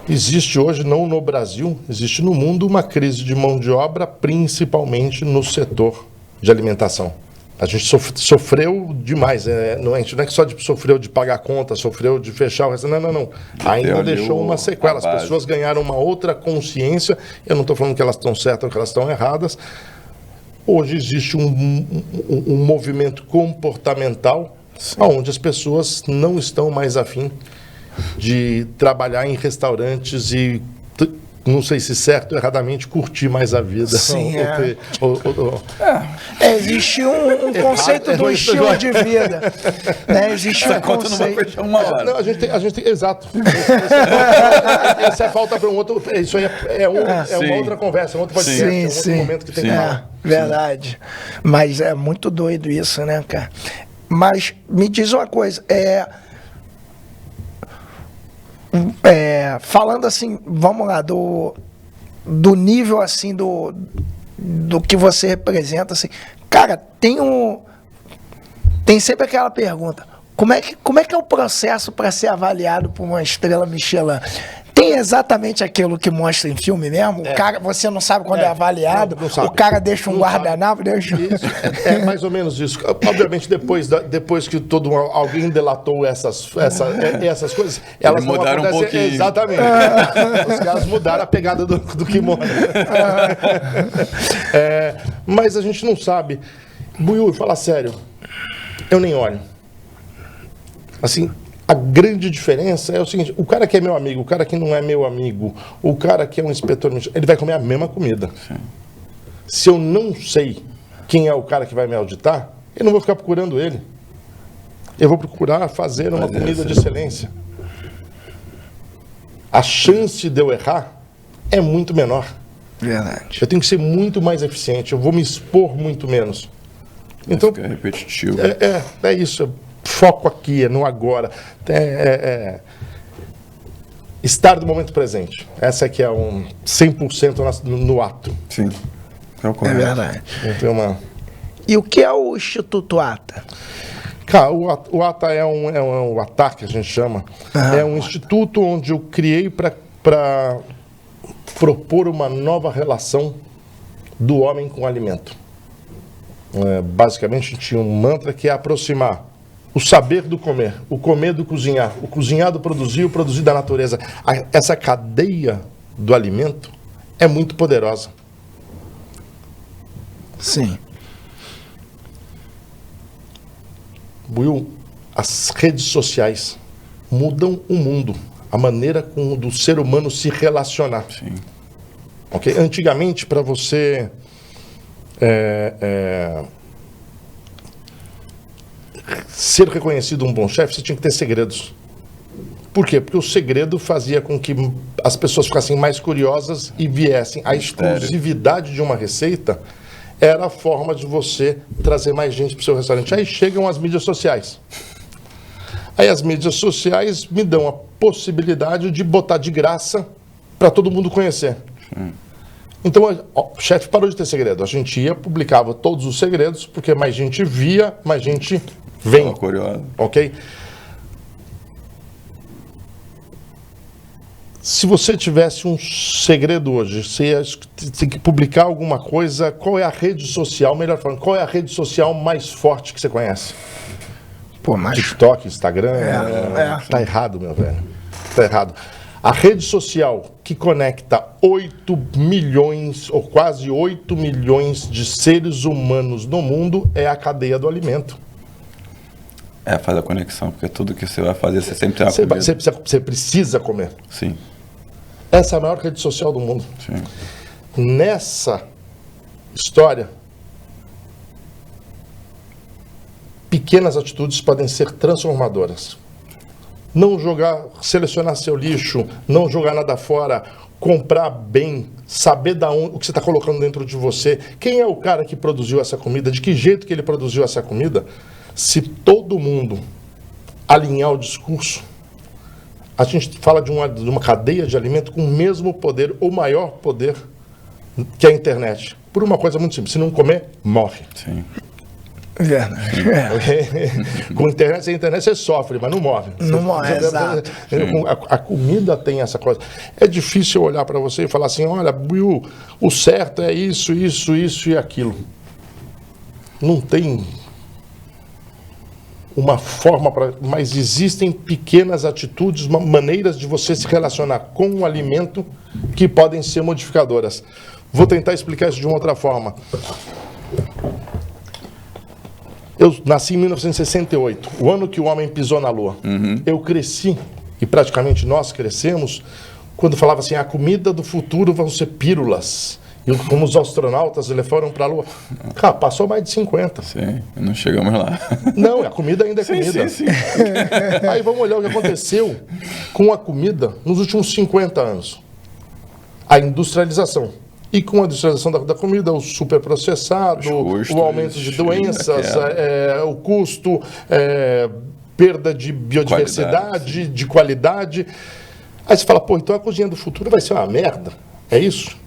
Existe hoje, não no Brasil, existe no mundo uma crise de mão de obra, principalmente no setor de alimentação. A gente sofreu demais, a gente não é que só sofreu de pagar a conta, sofreu de fechar o restaurante, não. Ainda deixou uma sequela, as pessoas ganharam uma outra consciência, eu não estou falando que elas estão certas ou que elas estão erradas. Hoje existe um movimento comportamental, onde as pessoas não estão mais afim de trabalhar em restaurantes e não sei se certo ou erradamente, curtir mais a vida. Sim, existe um conceito do estilo de vida. Né? Existe um conceito. Não, a gente tem, exato. Essa é falta para um outro. Isso aí é uma outra conversa, um outro podcast, outro momento que tem que falar. Verdade. Mas é muito doido isso, né, cara? Mas me diz uma coisa, falando assim, vamos lá, do nível assim do que você representa, assim, cara, tem sempre aquela pergunta, como é que é o processo para ser avaliado por uma estrela Michelin? Tem exatamente aquilo que mostra em filme mesmo? O cara, você não sabe quando é avaliado, não o cara deixa um guardanapo, deixa... Isso, é mais ou menos isso. Obviamente, depois que alguém delatou essas coisas, elas mudaram um pouquinho. Exatamente. Os caras mudaram a pegada do kimono. Mas a gente não sabe. Buiú, fala sério, eu nem olho. Assim... A grande diferença é o seguinte, o cara que é meu amigo, o cara que não é meu amigo, o cara que é um inspetor, ele vai comer a mesma comida. Sim. Se eu não sei quem é o cara que vai me auditar, eu não vou ficar procurando ele. Eu vou procurar fazer uma comida de excelência. A chance de eu errar é muito menor. Verdade. Eu tenho que ser muito mais eficiente, eu vou me expor muito menos. Então, fica repetitivo. É isso. Foco aqui, no agora. Estar no momento presente. Essa aqui é 100% no ato. Sim. É verdade. Então, E o que é o Instituto ATA? Cara, o ATA é um ATA, que a gente chama. É um instituto onde eu criei para propor uma nova relação do homem com o alimento. Basicamente, a gente tinha um mantra que é aproximar o saber do comer, o comer do cozinhar, o cozinhar do produzir, o produzir da natureza. Essa cadeia do alimento é muito poderosa. Sim. Buiú, as redes sociais mudam o mundo, a maneira do ser humano se relacionar. Sim. Okay? Antigamente, para você ser reconhecido um bom chefe, você tinha que ter segredos. Por quê? Porque o segredo fazia com que as pessoas ficassem mais curiosas e viessem. A exclusividade de uma receita era a forma de você trazer mais gente para o seu restaurante. Aí chegam as mídias sociais. Aí as mídias sociais me dão a possibilidade de botar de graça para todo mundo conhecer. Então, o chefe parou de ter segredo. A gente ia, publicava todos os segredos, porque mais gente via, mais gente vem. Curioso. Ok? Se você tivesse um segredo hoje, você tem que publicar alguma coisa, qual é a rede social, melhor falando, qual é a rede social mais forte que você conhece? Pô, mas... TikTok, Instagram, tá errado, meu velho. Tá errado. A rede social que conecta 8 milhões, ou quase 8 milhões de seres humanos no mundo é a cadeia do alimento. Faz a conexão, porque tudo que você vai fazer, você sempre tem uma comida. Você precisa comer. Sim. Essa é a maior rede social do mundo. Sim. Nessa história, pequenas atitudes podem ser transformadoras. Não selecionar seu lixo, não jogar nada fora, comprar bem, saber o que você está colocando dentro de você. Quem é o cara que produziu essa comida? De que jeito que ele produziu essa comida? Se todo mundo alinhar o discurso, a gente fala de uma cadeia de alimento com o mesmo poder ou maior poder que a internet. Por uma coisa muito simples, se não comer, morre. Sim. Verdade. Com a internet você sofre, mas não morre. Não morre, exato. A comida tem essa coisa. É difícil olhar para você e falar assim, olha, Buiú, o certo é isso, isso, isso e aquilo. Não tem uma forma mas existem pequenas atitudes, maneiras de você se relacionar com o alimento que podem ser modificadoras. Vou tentar explicar isso de uma outra forma. Eu nasci em 1968, o ano que o homem pisou na Lua. Eu cresci, e praticamente nós crescemos, quando falava assim, a comida do futuro vão ser pílulas. E como os astronautas foram para a Lua. Cara, passou mais de 50. Sim, não chegamos lá. Não, a comida ainda é comida. Sim. Aí vamos olhar o que aconteceu com a comida nos últimos 50 anos. A industrialização. E com a industrialização da comida, o superprocessado, o aumento de doenças, o custo, perda de biodiversidade, de qualidade. Aí você fala, pô, então a cozinha do futuro vai ser uma merda. É isso?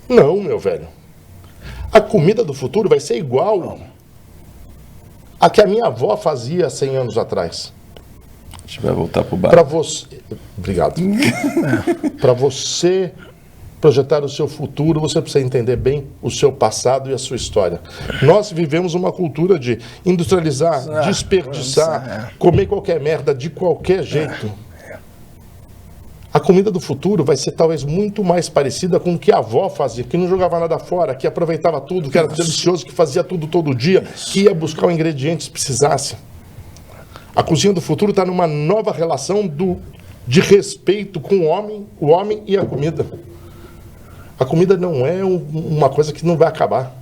Não, meu velho. A comida do futuro vai ser igual a que a minha avó fazia 100 anos atrás. A gente vai voltar pro bar. Para você... Obrigado. Para você projetar o seu futuro, você precisa entender bem o seu passado e a sua história. Nós vivemos uma cultura de industrializar, desperdiçar, comer qualquer merda de qualquer jeito. A comida do futuro vai ser talvez muito mais parecida com o que a avó fazia, que não jogava nada fora, que aproveitava tudo, que era delicioso, que fazia tudo todo dia, que ia buscar o ingrediente se precisasse. A cozinha do futuro está numa nova relação de respeito com o homem e a comida. A comida não é uma coisa que não vai acabar.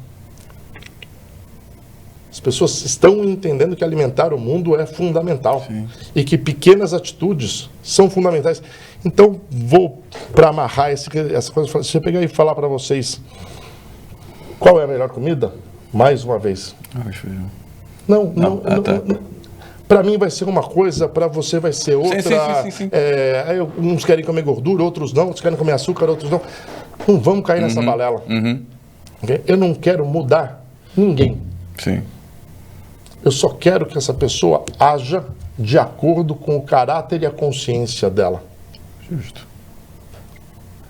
As pessoas estão entendendo que alimentar o mundo é fundamental. Sim. E que pequenas atitudes são fundamentais. Então, vou para amarrar essa coisa, se eu pegar e falar para vocês qual é a melhor comida, mais uma vez. Não. Para mim vai ser uma coisa, para você vai ser outra. Sim. Uns querem comer gordura, outros não. Outros querem comer açúcar, outros não. Não vamos cair nessa balela. Okay? Eu não quero mudar ninguém. Sim. Eu só quero que essa pessoa haja de acordo com o caráter e a consciência dela. Justo.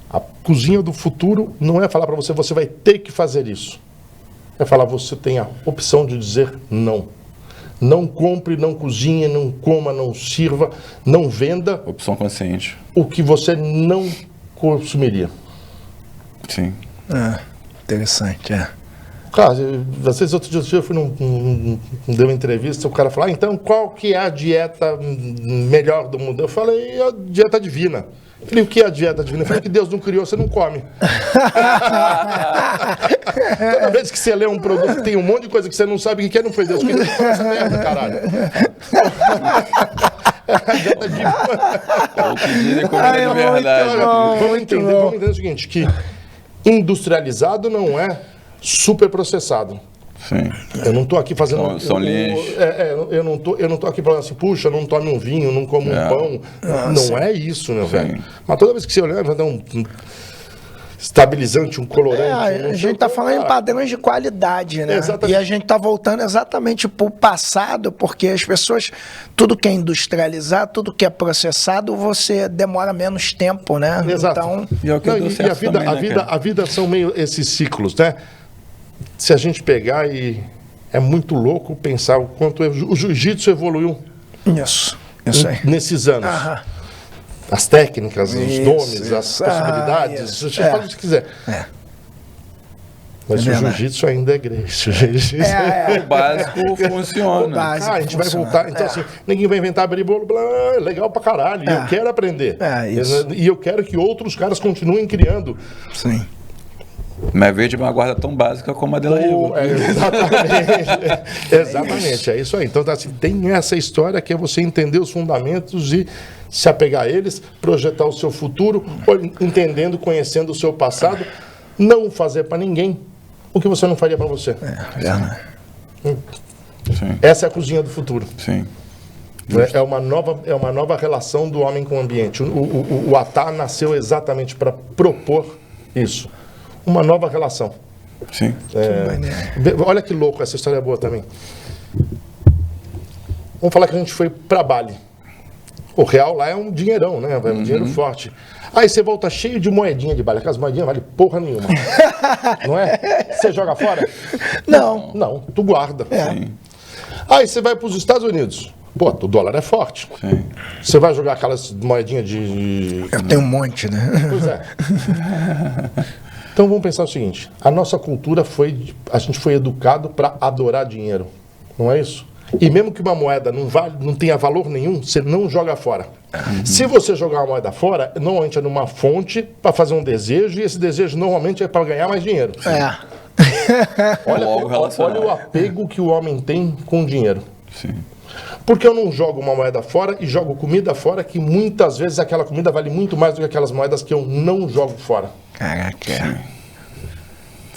A cozinha do futuro não é falar para você, você vai ter que fazer isso. É falar, você tem a opção de dizer não. Não compre, não cozinhe, não coma, não sirva, não venda. Opção consciente. O que você não consumiria. Sim. Interessante, Cara, às vezes outro dia eu fui dei uma entrevista, o cara falou, então qual que é a dieta melhor do mundo? Eu falei, a dieta divina. Eu falei, o que é a dieta divina? Eu falei, que Deus não criou, você não come. Toda vez que você lê um produto que tem um monte de coisa que você não sabe o que é, não foi Deus que criou essa merda, caralho. A dieta divina. O que dizem comida de verdade. Vamos entender o seguinte, que industrializado não é superprocessado. Sim. Eu não estou aqui fazendo... São lixo. Eu não tô aqui falando assim, puxa, não tome um vinho, não como um pão. Não é isso, meu velho. Mas toda vez que você olhar, vai dar um estabilizante, um colorante. A gente está falando em padrões de qualidade, né? Exatamente. E a gente está voltando exatamente para o passado, porque as pessoas, tudo que é industrializado, tudo que é processado, você demora menos tempo, né? Exato. Então, a vida são meio esses ciclos, né? Se a gente pegar e... É muito louco pensar o quanto o jiu-jitsu evoluiu. Isso aí. Nesses anos. As técnicas, os nomes, as possibilidades. Você fala o que quiser. Mas o jiu-jitsu ainda é grego. O básico funciona. A gente vai voltar. Então, assim, ninguém vai inventar abrir bolo. Legal pra caralho. Eu quero aprender. E eu quero que outros caras continuem criando. Sim. Mas veio de uma guarda tão básica como a dela Rio. Exatamente, é isso aí. Então, assim, tem essa história que é você entender os fundamentos e se apegar a eles, projetar o seu futuro, entendendo, conhecendo o seu passado, não fazer para ninguém o que você não faria para você. Essa é a cozinha do futuro. Sim. É uma nova relação do homem com o ambiente. O Atá nasceu exatamente para propor isso. Uma nova relação. Sim. Olha que louco, essa história é boa também. Vamos falar que a gente foi para Bali. O real lá é um dinheirão, né? Um dinheiro forte. Aí você volta cheio de moedinha de Bali. Aquelas moedinhas valem porra nenhuma. Não é? Você joga fora? Não, tu guarda. Sim. Aí você vai para os Estados Unidos. Pô, o dólar é forte. Sim. Você vai jogar aquelas moedinhas de... Eu tenho um monte, né? Pois é. Então vamos pensar o seguinte, a nossa cultura a gente foi educado para adorar dinheiro, não é isso? E mesmo que uma moeda não tenha valor nenhum, você não joga fora. Se você jogar uma moeda fora, normalmente é numa fonte para fazer um desejo, e esse desejo normalmente é para ganhar mais dinheiro. Olha o apego que o homem tem com o dinheiro. Sim. Porque eu não jogo uma moeda fora e jogo comida fora, que muitas vezes aquela comida vale muito mais do que aquelas moedas que eu não jogo fora. Caraca.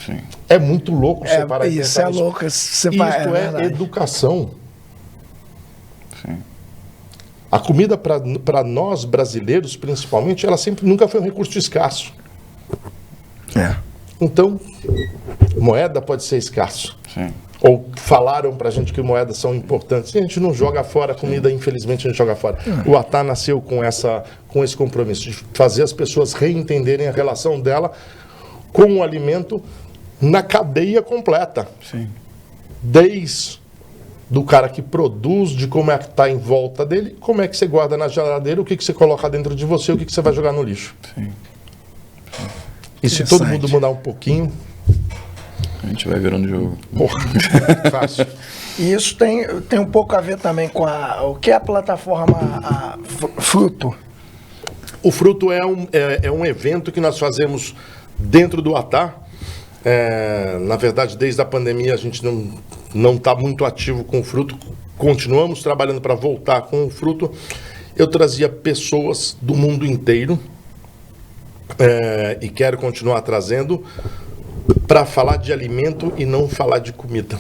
Sim. É muito louco separar isso. Isso é louco. Isso é educação. Sim. A comida, para nós brasileiros, principalmente, ela nunca foi um recurso escasso. Então, moeda pode ser escasso. Sim. Ou falaram pra gente que moedas são importantes. E a gente não joga fora a comida, infelizmente a gente joga fora. O Atá nasceu com esse compromisso de fazer as pessoas reentenderem a relação dela com o alimento na cadeia completa. Sim. Desde do cara que produz, de como é que está em volta dele, como é que você guarda na geladeira, o que você coloca dentro de você, o que você vai jogar no lixo. Sim. E se todo mundo mudar um pouquinho... A gente vai virando jogo. Fácil. E isso tem um pouco a ver também com o que é a plataforma Fruto. O Fruto é um evento que nós fazemos dentro do Atá. Na verdade, desde a pandemia a gente não está muito ativo com o Fruto. Continuamos trabalhando para voltar com o Fruto. Eu trazia pessoas do mundo inteiro e quero continuar trazendo para falar de alimento e não falar de comida.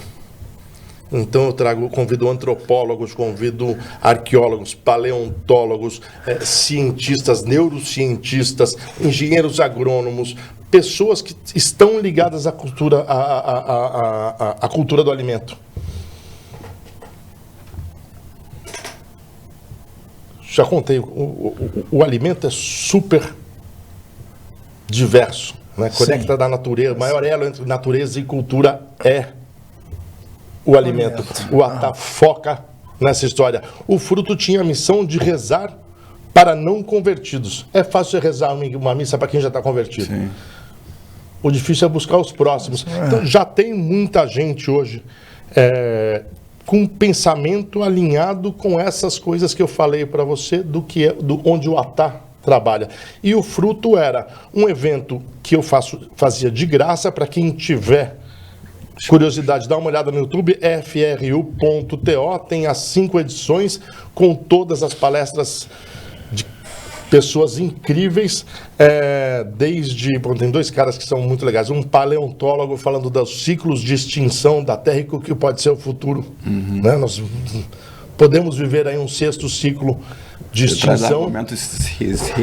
Então eu convido antropólogos, convido arqueólogos, paleontólogos, cientistas, neurocientistas, engenheiros agrônomos, pessoas que estão ligadas à cultura, à cultura do alimento. Já contei, o alimento é super diverso, né? Conecta da natureza. O maior elo entre natureza e cultura é o alimento. O Atá foca nessa história. O Fruto tinha a missão de rezar para não convertidos. É fácil rezar uma missa para quem já está convertido. Sim. O difícil é buscar os próximos. Então, já tem muita gente hoje com um pensamento alinhado com essas coisas que eu falei para você, onde o Atá trabalha. E o Fruto era um evento que eu fazia de graça para quem tiver curiosidade, dá uma olhada no YouTube, fru.to, tem as 5 edições com todas as palestras de pessoas incríveis, tem 2 caras que são muito legais, um paleontólogo falando dos ciclos de extinção da Terra e o que pode ser o futuro. Né? Nós podemos viver aí um 6º ciclo de extinção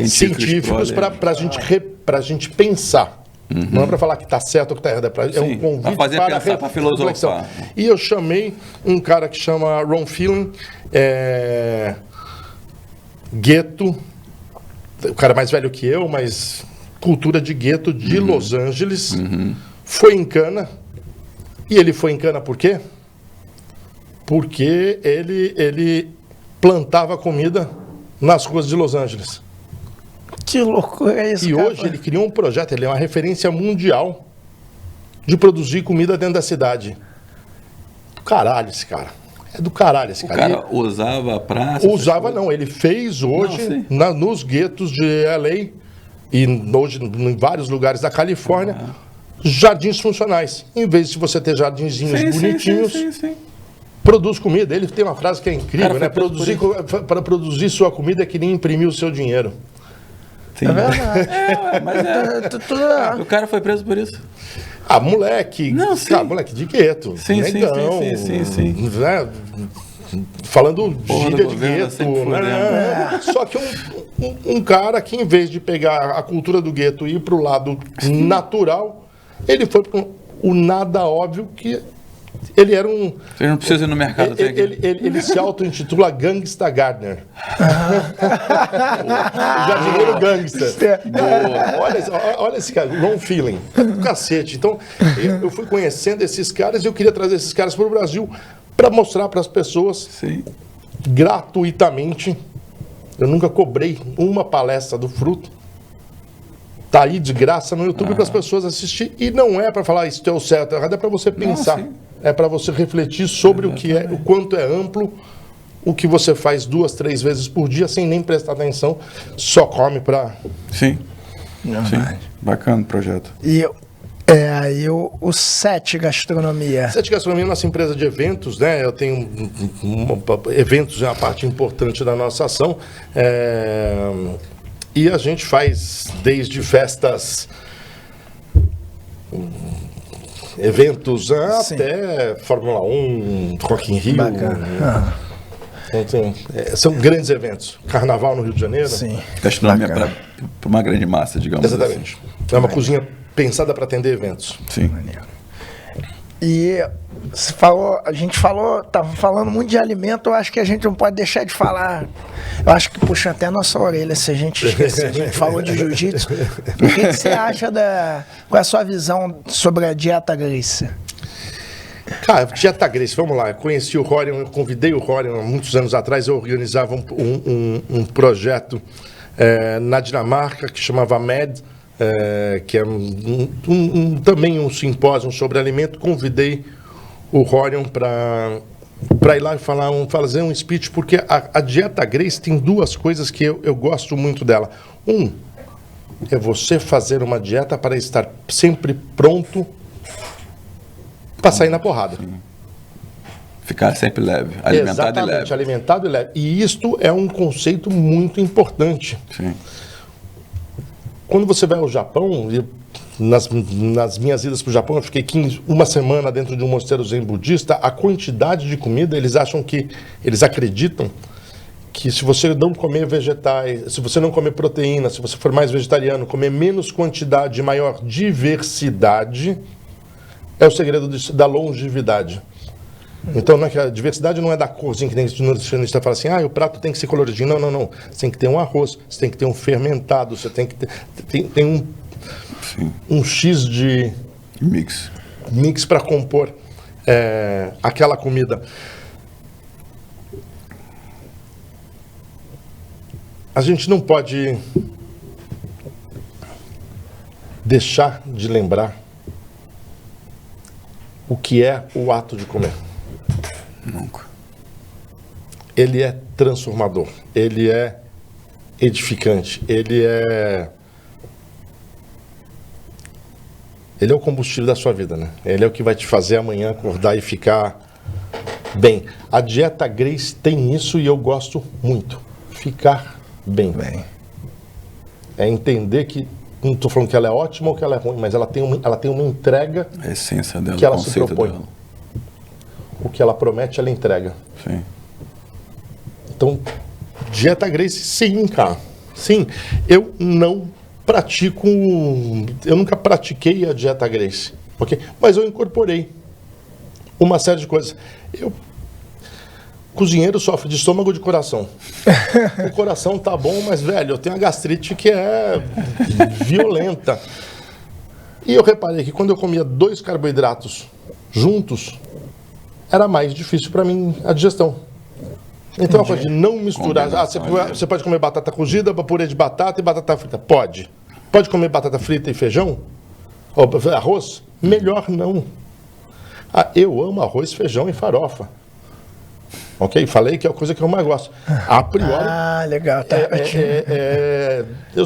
científicos para a gente pensar. Não é para falar que está certo ou que está errado, é um convite para filosofar. E eu chamei um cara que chama Ron Phelan, gueto, o cara mais velho que eu, mas cultura de gueto de Los Angeles, foi em Cana. E ele foi em Cana por quê? Porque ele plantava comida nas ruas de Los Angeles. Que loucura é isso, E hoje ele criou um projeto, ele é uma referência mundial de produzir comida dentro da cidade. Do caralho esse cara. É do caralho esse cara. O cara usava a praça? Usava não, ele fez hoje nos guetos de LA e hoje em vários lugares da Califórnia, jardins funcionais. Em vez de você ter jardinzinhos bonitinhos, produz comida. Ele tem uma frase que é incrível, né? Para produzir sua comida é que nem imprimir o seu dinheiro. Sim. É verdade. Mas o cara foi preso por isso. Moleque. Moleque de gueto. Negão. Sim. Né? Falando gíria de gueto. Né? Só que um cara que, em vez de pegar a cultura do gueto e ir para o lado natural, ele foi para o nada óbvio que ele era um... Você não precisa ir no mercado. Ele se auto-intitula Gangsta Gardner. Jardineiro gangster. Olha esse cara, Ron Phelan. Do cacete. Então, eu fui conhecendo esses caras e eu queria trazer esses caras para o Brasil para mostrar para as pessoas gratuitamente. Eu nunca cobrei uma palestra do Fruto. Tá aí de graça no YouTube para as pessoas assistir. E não é para falar isso é o certo, é para você pensar. é para você refletir sobre o que é, o quanto é amplo, o que você faz 2, 3 vezes por dia sem nem prestar atenção, só come para... Sim. Sim. Bacana o projeto. E o Sete Gastronomia. Sete Gastronomia é a nossa empresa de eventos, né? Eu tenho eventos, é uma parte importante da nossa ação. E a gente faz desde festas, eventos, até Fórmula 1, Rock in Rio. Bacana. Então, são grandes eventos. Carnaval no Rio de Janeiro. Sim. Gastronomia para uma grande massa, digamos. Exatamente. Assim. É uma cozinha pensada para atender eventos. Sim. E a gente estava falando muito de alimento, eu acho que a gente não pode deixar de falar. Eu acho que puxa até a nossa orelha se a gente esquecer. A gente falou de jiu-jitsu. O que você acha qual é a sua visão sobre a dieta Gracie? Cara, dieta Gracie, vamos lá. Eu conheci o Rorion, eu convidei o Rorion há muitos anos atrás. Eu organizava um projeto na Dinamarca que chamava MED. Que é também um simpósio sobre alimento. Convidei o Rorion para ir lá e fazer um speech, porque a dieta Gracie tem 2 coisas que eu gosto muito dela. É você fazer uma dieta para estar sempre pronto para sair na porrada. Sim. Ficar sempre leve, alimentado. Exatamente, e leve. Alimentado e leve. E isto é um conceito muito importante. Sim. Quando você vai ao Japão, nas minhas idas para o Japão, eu fiquei uma semana dentro de um mosteiro zen budista. A quantidade de comida, eles acreditam que se você não comer vegetais, se você não comer proteína, se você for mais vegetariano, comer menos quantidade e maior diversidade, é o segredo da longevidade. Então, não é que a diversidade não é da corzinha, que nem o nutricionista fala assim, o prato tem que ser coloridinho. Não. Você tem que ter um arroz, você tem que ter um fermentado, você tem que ter tem um X de mix para compor aquela comida. A gente não pode deixar de lembrar o que é o ato de comer. Nunca. Ele é transformador, ele é edificante, ele é o combustível da sua vida, né? Ele é o que vai te fazer amanhã acordar e ficar bem. A dieta Gracie tem isso e eu gosto muito. Ficar bem. É entender que não estou falando que ela é ótima ou que ela é ruim, mas ela tem uma entrega. A essência dela, que ela o se propõe. Dela. O que ela promete, ela entrega. Sim. Então, dieta Gracie, sim, cara. Sim. Eu nunca pratiquei a dieta Gracie, ok? Mas eu incorporei uma série de coisas. Cozinheiro sofre de estômago ou de coração. O coração tá bom, mas, velho, eu tenho uma gastrite que é violenta. E eu reparei que quando eu comia 2 carboidratos juntos, era mais difícil para mim a digestão. Então, a coisa de não misturar. Você pode comer batata cozida, purê de batata e batata frita? Pode. Pode comer batata frita e feijão? Ou arroz? Melhor não. Eu amo arroz, feijão e farofa. Ok? Falei que é a coisa que eu mais gosto. A priori. Legal. Tá. Eu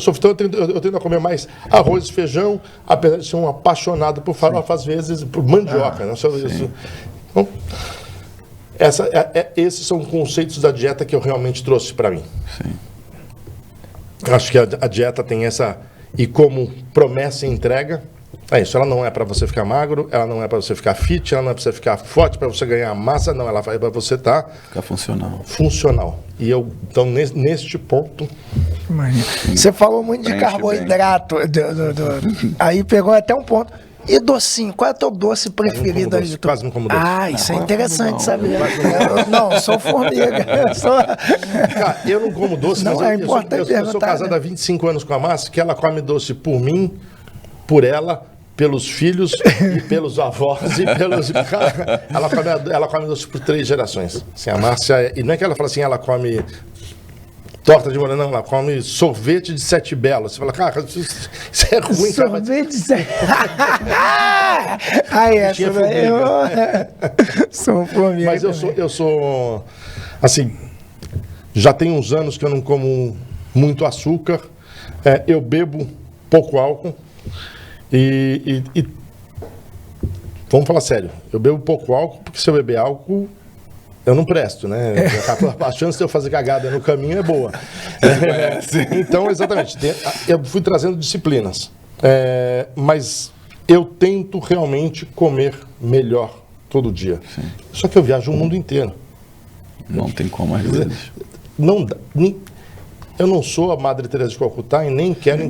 tendo a comer mais arroz e feijão, apesar de ser um apaixonado por farofa, às vezes, por mandioca. Né? Então, esses são conceitos da dieta que eu realmente trouxe para mim. Sim. Acho que a dieta tem essa... E como promessa e entrega, é isso. Ela não é para você ficar magro, ela não é para você ficar fit, ela não é para você ficar forte, para você ganhar massa, não. Ela é para você ficar funcional. E então, neste ponto... Você falou muito de carboidrato. Aí pegou até um ponto. E docinho, qual é o teu doce preferido? Quase não como doce. Isso é interessante saber. Eu sou formiga. Cara, eu não como doce, não, mas eu sou casado há 25 anos com a Márcia, que ela come doce por mim, por ela, pelos filhos e pelos avós e pelos... Ela come doce por 3 gerações. Assim, a Márcia... E não é que ela fala assim, ela come torta de morango, não, lá come sorvete de 7 Belos. Você fala, cara, isso é ruim, cara. Sorvete de 7 Aí, essa daí sou formiga. Mas eu sou, assim, já tem uns anos que eu não como muito açúcar, eu bebo pouco álcool e vamos falar sério, eu bebo pouco álcool porque se eu beber álcool eu não presto, né? A chance de eu fazer cagada no caminho é boa. Então, exatamente, eu fui trazendo disciplinas. Mas eu tento realmente comer melhor todo dia. Sim. Só que eu viajo o mundo inteiro. Não tem como às vezes. Não dá. Eu não sou a Madre Teresa de Calcutá e nem quero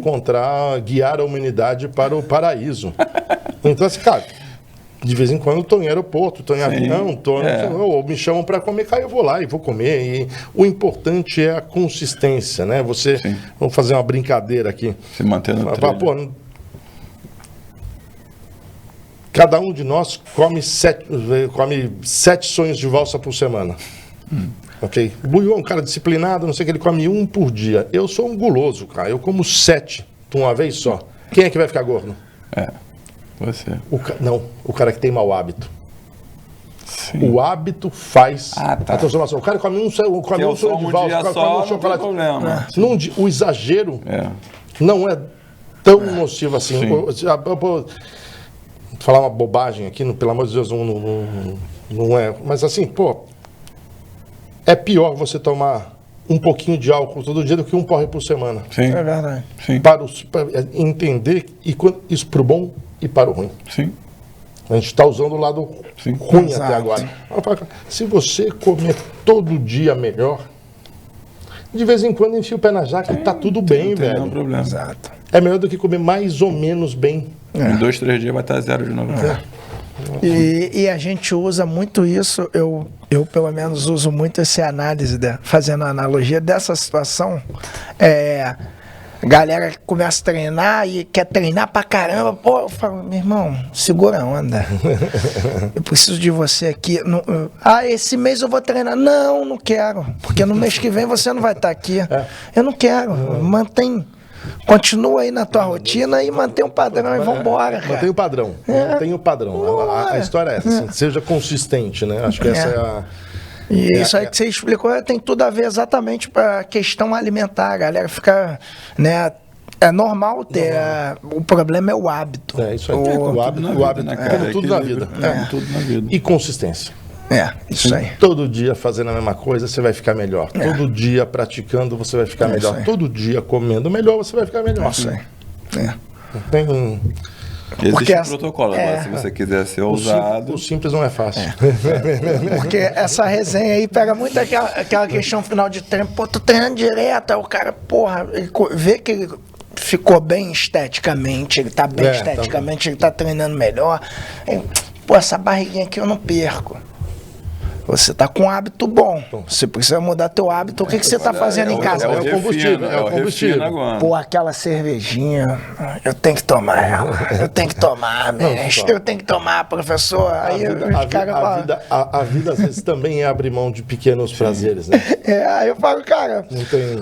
guiar a humanidade para o paraíso. Então, assim, cara, de vez em quando eu estou em aeroporto, estou em avião, ou me chamam para comer, cara, eu vou lá e vou comer. E o importante é a consistência, né? Vamos fazer uma brincadeira aqui. Se manter no trilho. Cada um de nós come 7 sonhos de valsa por semana. Ok? O Buiu é um cara disciplinado, não sei o que, ele come 1 por dia. Eu sou um guloso, cara. Eu como 7 de uma vez só. Quem é que vai ficar gordo? Você. O cara que tem mau hábito. Sim. O hábito faz a transformação. O cara come um sonho de valsa, come um chocolate. O exagero não é tão nocivo assim. Vou falar uma bobagem aqui, pelo amor de Deus, não é. Mas assim, é pior você tomar um pouquinho de álcool todo dia do que um porre por semana. Sim. É verdade. Sim. Para entender isso para o bom e para o ruim. Sim. A gente está usando o lado ruim até agora. Se você comer todo dia melhor, de vez em quando enfia o pé na jaca e tá tudo bem, velho. Não tem problema. Exato. É melhor do que comer mais ou menos bem. Em 2, 3 dias vai estar 0 de novo. E a gente usa muito isso, eu pelo menos uso muito essa análise, fazendo a analogia dessa situação. Galera começa a treinar e quer treinar pra caramba. Eu falo, meu irmão, segura a onda. Eu preciso de você aqui. Esse mês eu vou treinar. Não quero. Porque no mês que vem você não vai estar aqui. Eu não quero. Mantém. Continua aí na tua rotina e mantém o padrão e vambora, cara. Mantém o padrão. Mantém o padrão. A história é essa. Assim, seja consistente, né? Acho que essa é a... E isso aí que você explicou tem tudo a ver exatamente para a questão alimentar. A galera fica, né? É normal ter. O problema é o hábito. Isso aí. O hábito, né, cara? Tudo na vida. Tudo na vida. E consistência. Isso aí. Todo dia fazendo a mesma coisa, você vai ficar melhor. Todo dia praticando, você vai ficar melhor. Todo dia comendo melhor, você vai ficar melhor. Isso aí. Não tem... Existe um protocolo agora, se você quiser ser ousado. O simples não é fácil. Porque essa resenha aí pega muito aquela questão final de treino. Tô treinando direto, aí o cara, ele vê que ele ficou bem esteticamente, ele tá bem esteticamente, ele tá treinando melhor. Aí, essa barriguinha aqui eu não perco. Você tá com um hábito bom. Você precisa mudar teu hábito. O que você tá fazendo em casa? É o combustível. É o combustível. Aquela cervejinha, eu tenho que tomar ela. Eu tenho que tomar, mestre. Eu tenho que tomar, professor. Aí a vida às vezes também é abrir mão de pequenos prazeres, né? Aí eu falo, cara,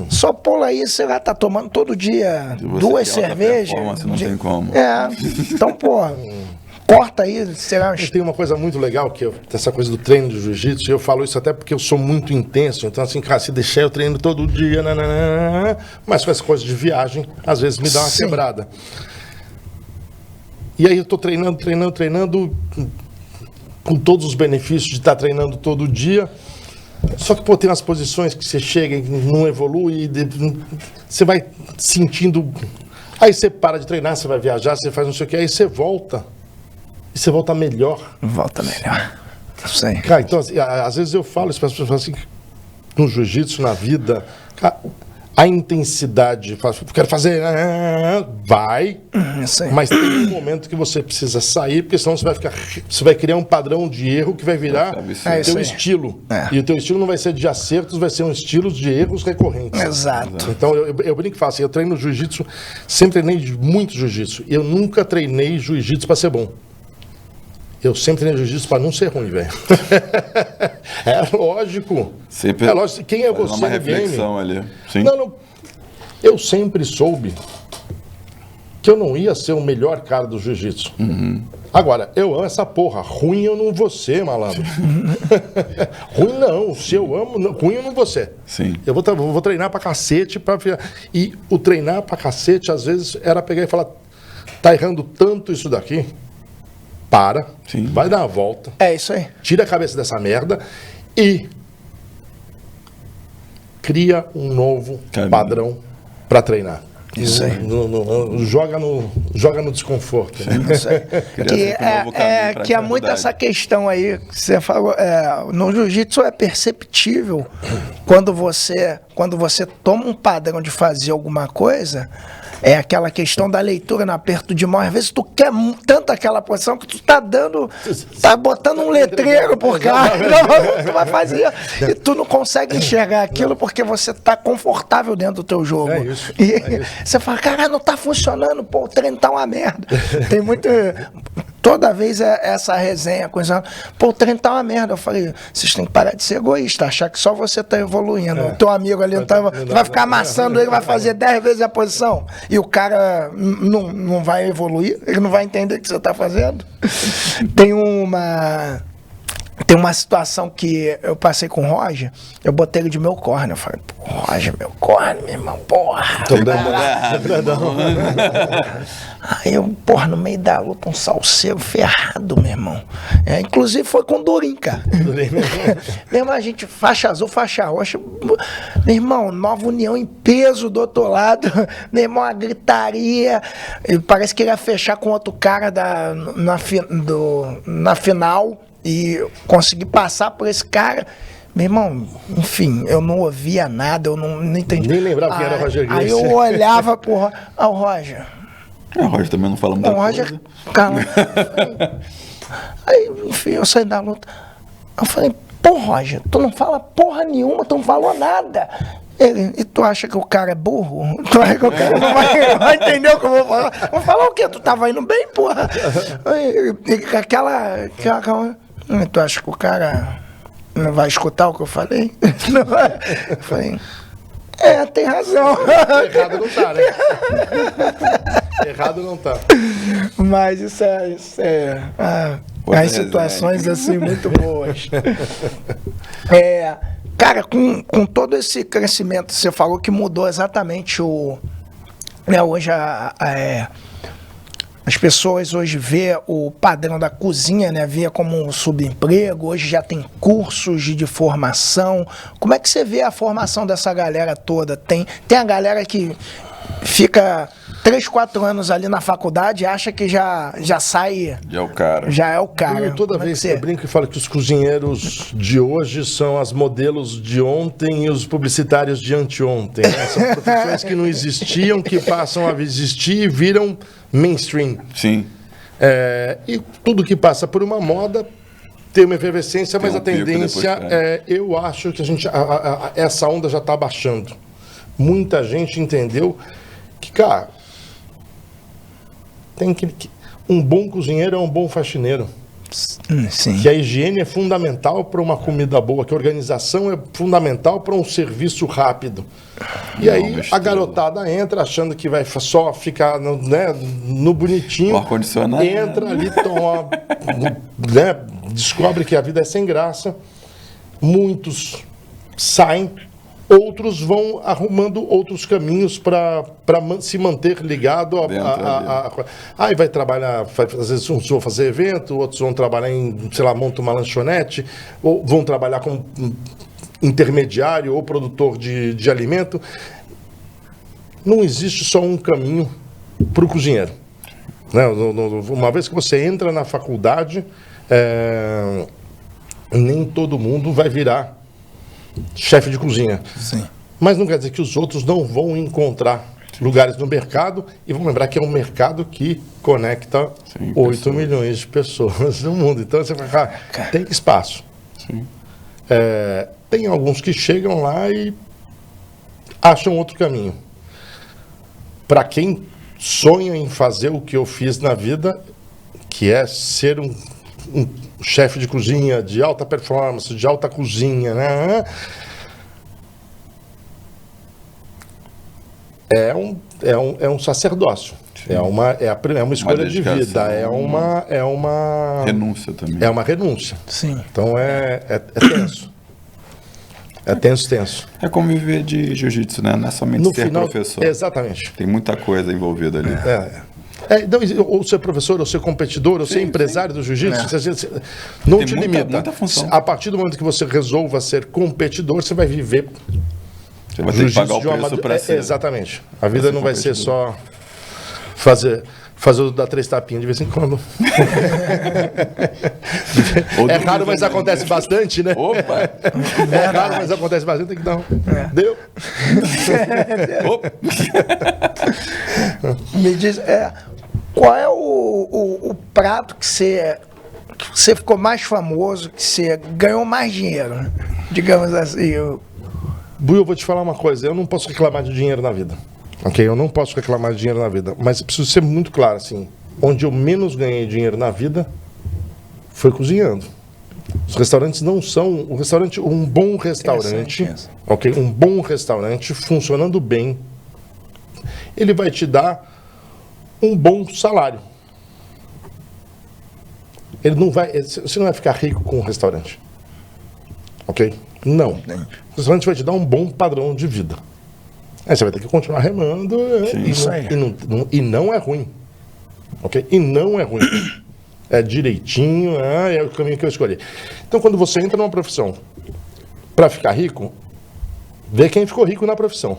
só pula aí, você vai estar tomando todo dia 2 cervejas. Não tem como. Então, corta aí, será? Tem uma coisa muito legal, essa coisa do treino de jiu-jitsu, eu falo isso até porque eu sou muito intenso, então assim, cara, se deixar eu treino todo dia, mas com essa coisa de viagem, às vezes me dá uma quebrada. E aí eu tô treinando, com todos os benefícios de estar treinando todo dia, só que, tem umas posições que você chega e não evolui, você vai sentindo, aí você para de treinar, você vai viajar, você faz não sei o que, aí você volta. E você volta melhor. Isso aí. Cara, então, assim, às vezes eu falo isso para as pessoas assim, no jiu-jitsu, na vida, cara, a intensidade, quero fazer, vai, mas tem um momento que você precisa sair, porque senão você vai criar um padrão de erro que vai virar teu estilo. E o teu estilo não vai ser de acertos, vai ser um estilo de erros recorrentes. Exato. Então, eu brinco e falo assim, eu treino jiu-jitsu, sempre treinei muito jiu-jitsu. Eu nunca treinei jiu-jitsu para ser bom. Eu sempre treinei jiu-jitsu para não ser ruim, velho. É lógico. Sempre é lógico. Quem é você uma no reflexão game? ali. Sim. Não. Eu sempre soube que eu não ia ser o melhor cara do jiu-jitsu. Agora, eu amo essa porra. Ruim eu não vou ser, malandro. Ruim não. Se eu amo, ruim eu não vou ser. Sim. Eu vou treinar pra cacete. E o treinar pra cacete, às vezes, era pegar e falar, tá errando tanto isso daqui? Para. Sim. Vai dar uma volta. É isso aí. Tira a cabeça dessa merda e cria um novo padrão pra treinar. Isso aí. Joga no desconforto. Né? Isso aí. Que é muito essa questão aí que você falou. No jiu-jitsu é perceptível quando você toma um padrão de fazer alguma coisa. É aquela questão da leitura no aperto de mão. Às vezes tu quer tanto aquela posição que tu tá botando um letreiro por cá. Tu vai fazer. E tu não consegue enxergar aquilo porque você tá confortável dentro do teu jogo. É isso. E você fala, cara, não tá funcionando, pô, o treino tá uma merda. Tem muito... Toda vez essa resenha, coisa, pô, o treino tá uma merda. Eu falei, vocês têm que parar de ser egoísta, achar que só você tá evoluindo. O teu amigo ali vai ficar amassando ele, vai fazer 10 vezes a posição. E o cara não vai evoluir, ele não vai entender o que você tá fazendo. Tem uma situação que eu passei com o Roger, eu botei ele de meu corner. Eu falei, pô, Roger, meu corner, meu irmão, porra. Aí eu, porra, no meio da luta, um salseiro ferrado, meu irmão. Inclusive foi com o Durim, cara. Meu irmão, a gente, faixa azul, faixa roxa. Meu irmão, Nova União em peso do outro lado. Meu irmão, a gritaria. Parece que ele ia fechar com outro cara na final. E consegui passar por esse cara. Meu irmão, enfim, eu não ouvia nada, eu não entendi. Nem lembrava quem era o Roger Gracie. Aí eu olhava pro o Roger. O Roger também não fala muita coisa. Roger, calma. Aí, enfim, eu saí da luta. Eu falei, pô, Roger, tu não fala porra nenhuma, tu não falou nada. E tu acha que o cara é burro? Tu acha que o cara não vai entender o que eu vou falar? Vou falar o quê? Tu tava indo bem, porra? Aquela tu acha que o cara não vai escutar o que eu falei? Não vai. Eu falei, tem razão. Errado não tá, né? Errado não tá. Mas isso é as situações assim muito boas. Cara, com todo esse crescimento, você falou que mudou exatamente hoje as pessoas hoje vê o padrão da cozinha, né? Vê como um subemprego, hoje já tem cursos de formação. Como é que você vê a formação dessa galera toda? Tem a galera que fica 3, 4 anos ali na faculdade e acha que já sai... Já é o cara. Já é o cara. Eu toda vez eu brinco e falo que os cozinheiros de hoje são as modelos de ontem e os publicitários de anteontem. Né? São profissões que não existiam, que passam a existir e viram mainstream. Sim. E tudo que passa por uma moda tem uma efervescência, mas a tendência eu acho que essa onda já está baixando. Muita gente entendeu que, cara, um bom cozinheiro é um bom faxineiro. Sim. Que a higiene é fundamental para uma comida boa, que a organização é fundamental para um serviço rápido. E aí a garotada entra achando que vai só ficar no bonitinho, ar-condicionado, entra ali, toma, descobre que a vida é sem graça. Muitos saem, outros vão arrumando outros caminhos para se manter ligado Aí vai trabalhar, às vezes uns vão fazer evento, outros vão trabalhar monta uma lanchonete, ou vão trabalhar como intermediário ou produtor de alimento. Não existe só um caminho para o cozinheiro. Né? Uma vez que você entra na faculdade, nem todo mundo vai virar chefe de cozinha. Sim. Mas não quer dizer que os outros não vão encontrar lugares no mercado, e vamos lembrar que é um mercado que conecta 8 milhões de pessoas no mundo. Então você vai falar, tem espaço. Sim. Tem alguns que chegam lá e acham outro caminho. Para quem sonha em fazer o que eu fiz na vida, que é ser um chefe de cozinha de alta performance, de alta cozinha, né? É um sacerdócio. É uma escolha de vida. É uma renúncia também. É uma renúncia. Sim. Então é tenso. É tenso. É como viver de jiu-jitsu, né? Não é somente No ser final, professor. Exatamente. Tem muita coisa envolvida ali. Então, ou ser professor, ou ser competidor, ou ser empresário do jiu-jitsu, não Tem te muita limita. função. A partir do momento que você resolva ser competidor, você vai viver. Você vai ter que pagar o preço para ser. Exatamente. A vida não vai ser só fazer o da 3 tapinhas de vez em quando. É raro, mas acontece bastante, né? Opa! É raro, mas acontece bastante, tem que dar um. Deu? Opa! Me diz, qual é o prato que você ficou mais famoso, que você ganhou mais dinheiro, né? Digamos assim. Bu, eu vou te falar uma coisa, eu não posso reclamar de dinheiro na vida. Ok? Eu não posso reclamar de dinheiro na vida, mas eu preciso ser muito claro, assim, onde eu menos ganhei dinheiro na vida foi cozinhando. Os restaurantes não são... Um bom restaurante, ok? Um bom restaurante funcionando bem, ele vai te dar um bom salário. Você não vai ficar rico com um restaurante. Ok? Não. O restaurante vai te dar um bom padrão de vida. Aí você vai ter que continuar remando. E não é ruim. Ok? E não é ruim. É direitinho, é o caminho que eu escolhi. Então, quando você entra numa profissão para ficar rico, vê quem ficou rico na profissão.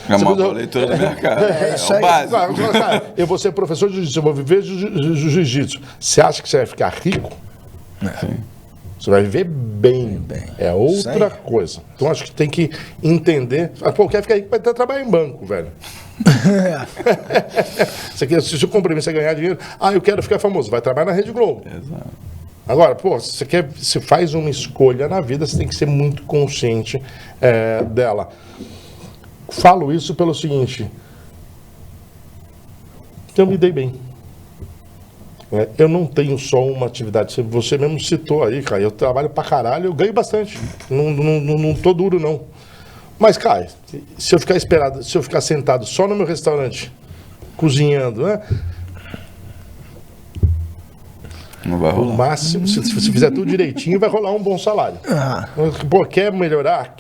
É uma boa leitura do mercado. É o básico. Cara, eu vou ser professor de jiu-jitsu, eu vou viver de jiu-jitsu. Você acha que você vai ficar rico? Sim. Você vai viver bem. É outra coisa. Então acho que tem que entender. Pô, quer ficar rico, vai trabalhar em banco, velho. Se o compromisso é ganhar dinheiro, eu quero ficar famoso, vai trabalhar na Rede Globo. Exato. Agora, pô, você faz uma escolha na vida, você tem que ser muito consciente dela. Falo isso pelo seguinte: eu me dei bem. Eu não tenho só uma atividade. Você mesmo citou aí, cara. Eu trabalho pra caralho, eu ganho bastante. Não tô duro, não. Mas, cara, se eu ficar sentado só no meu restaurante, cozinhando, né? Não vai rolar. No máximo, se você fizer tudo direitinho, vai rolar um bom salário. Pô, quer melhorar?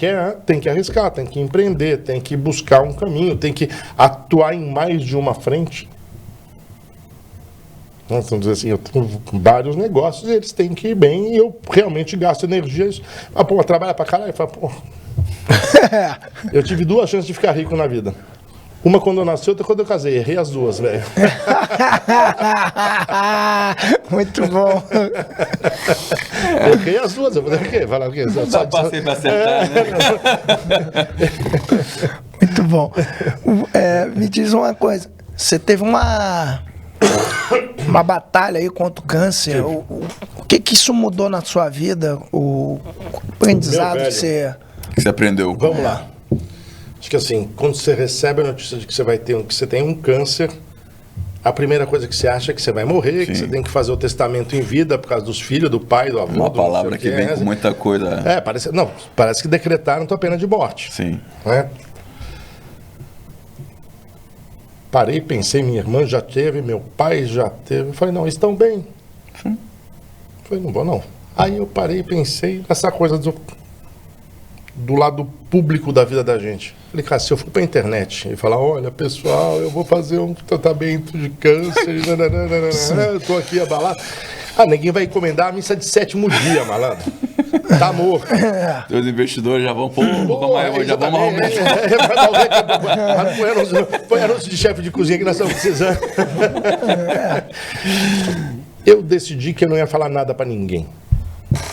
Tem que arriscar, tem que empreender, tem que buscar um caminho, tem que atuar em mais de uma frente. Então, dizer assim, eu tenho vários negócios e eles têm que ir bem e eu realmente gasto energia. Pô, trabalha pra caralho? Pô. Eu tive 2 chances de ficar rico na vida. Uma quando eu nasci, outra quando eu casei. Errei as 2, velho. Muito bom. Errei as 2. Eu vou fazer o quê? Falar o quê? Só passei pra acertar, né? Muito bom. Me diz uma coisa. Você teve uma batalha aí contra o câncer. O que isso mudou na sua vida? O aprendizado que você aprendeu? Vamos lá. Acho que assim, quando você recebe a notícia de que você tem um câncer, a primeira coisa que você acha é que você vai morrer, que você tem que fazer o testamento em vida por causa dos filhos, do pai, do avô. Uma palavra que vem com muita coisa. Parece que decretaram tua pena de morte. Sim. Né? Parei, pensei, minha irmã já teve, meu pai já teve. Eu falei, não, estão bem. Sim. Eu falei, não vou não. Aí eu parei e pensei nessa coisa do lado público da vida da gente. Falei, cara, se eu for pra internet e falar, olha, pessoal, eu vou fazer um tratamento de câncer, eu tô aqui abalado. Ninguém vai encomendar a missa de 7º dia, malandro. Tá morto. Os investidores já vão, já vamos arrumar. Põe anúncio de chefe de cozinha que nós estamos precisando. Eu decidi que eu não ia falar nada pra ninguém.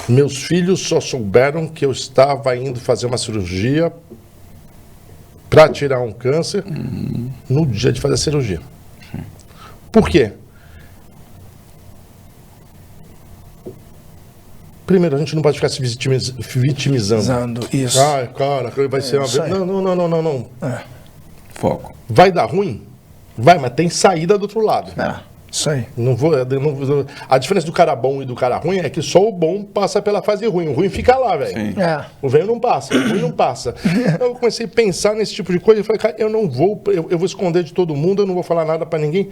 Meus filhos só souberam que eu estava indo fazer uma cirurgia para tirar um câncer no dia de fazer a cirurgia. Por quê? Primeiro, a gente não pode ficar se vitimizando. Isso. Cara, vai ser uma vez. Não. Foco. Vai dar ruim? Vai, mas tem saída do outro lado. Isso aí. A diferença do cara bom e do cara ruim é que só o bom passa pela fase ruim. O ruim fica lá, velho. O velho não passa, o ruim não passa. Então eu comecei a pensar nesse tipo de coisa e falei, cara, eu vou esconder de todo mundo, eu não vou falar nada pra ninguém.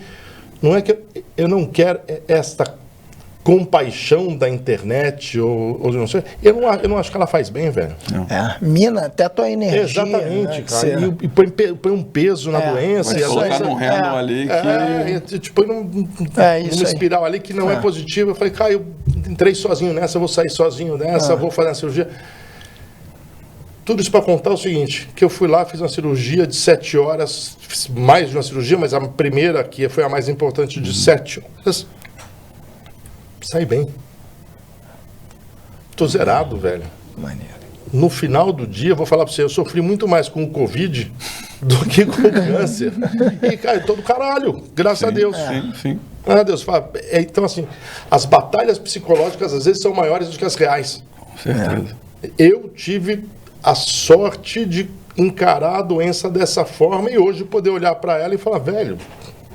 Não é que eu não quero esta compaixão da internet, ou não sei. Eu não acho que ela faz bem, velho. Mina até a tua energia. Exatamente, né, cara. E põe um peso na doença. Vai colocar num random ali que... Te põe numa espiral ali que não é positiva. Eu falei, cara, eu entrei sozinho nessa, eu vou sair sozinho dessa, vou fazer a cirurgia. Tudo isso para contar o seguinte, que eu fui lá, fiz uma cirurgia de 7 horas, fiz mais de uma cirurgia, mas a primeira, que foi a mais importante, de 7 horas. Saí bem. Tô zerado, velho. Maneiro. No final do dia, eu vou falar pra você, eu sofri muito mais com o Covid do que com o câncer. E, cara, eu tô do caralho, graças a Deus. Sim. Graças a Deus. Então, assim, as batalhas psicológicas, às vezes, são maiores do que as reais. Com certeza. Eu tive a sorte de encarar a doença dessa forma e hoje poder olhar pra ela e falar, velho,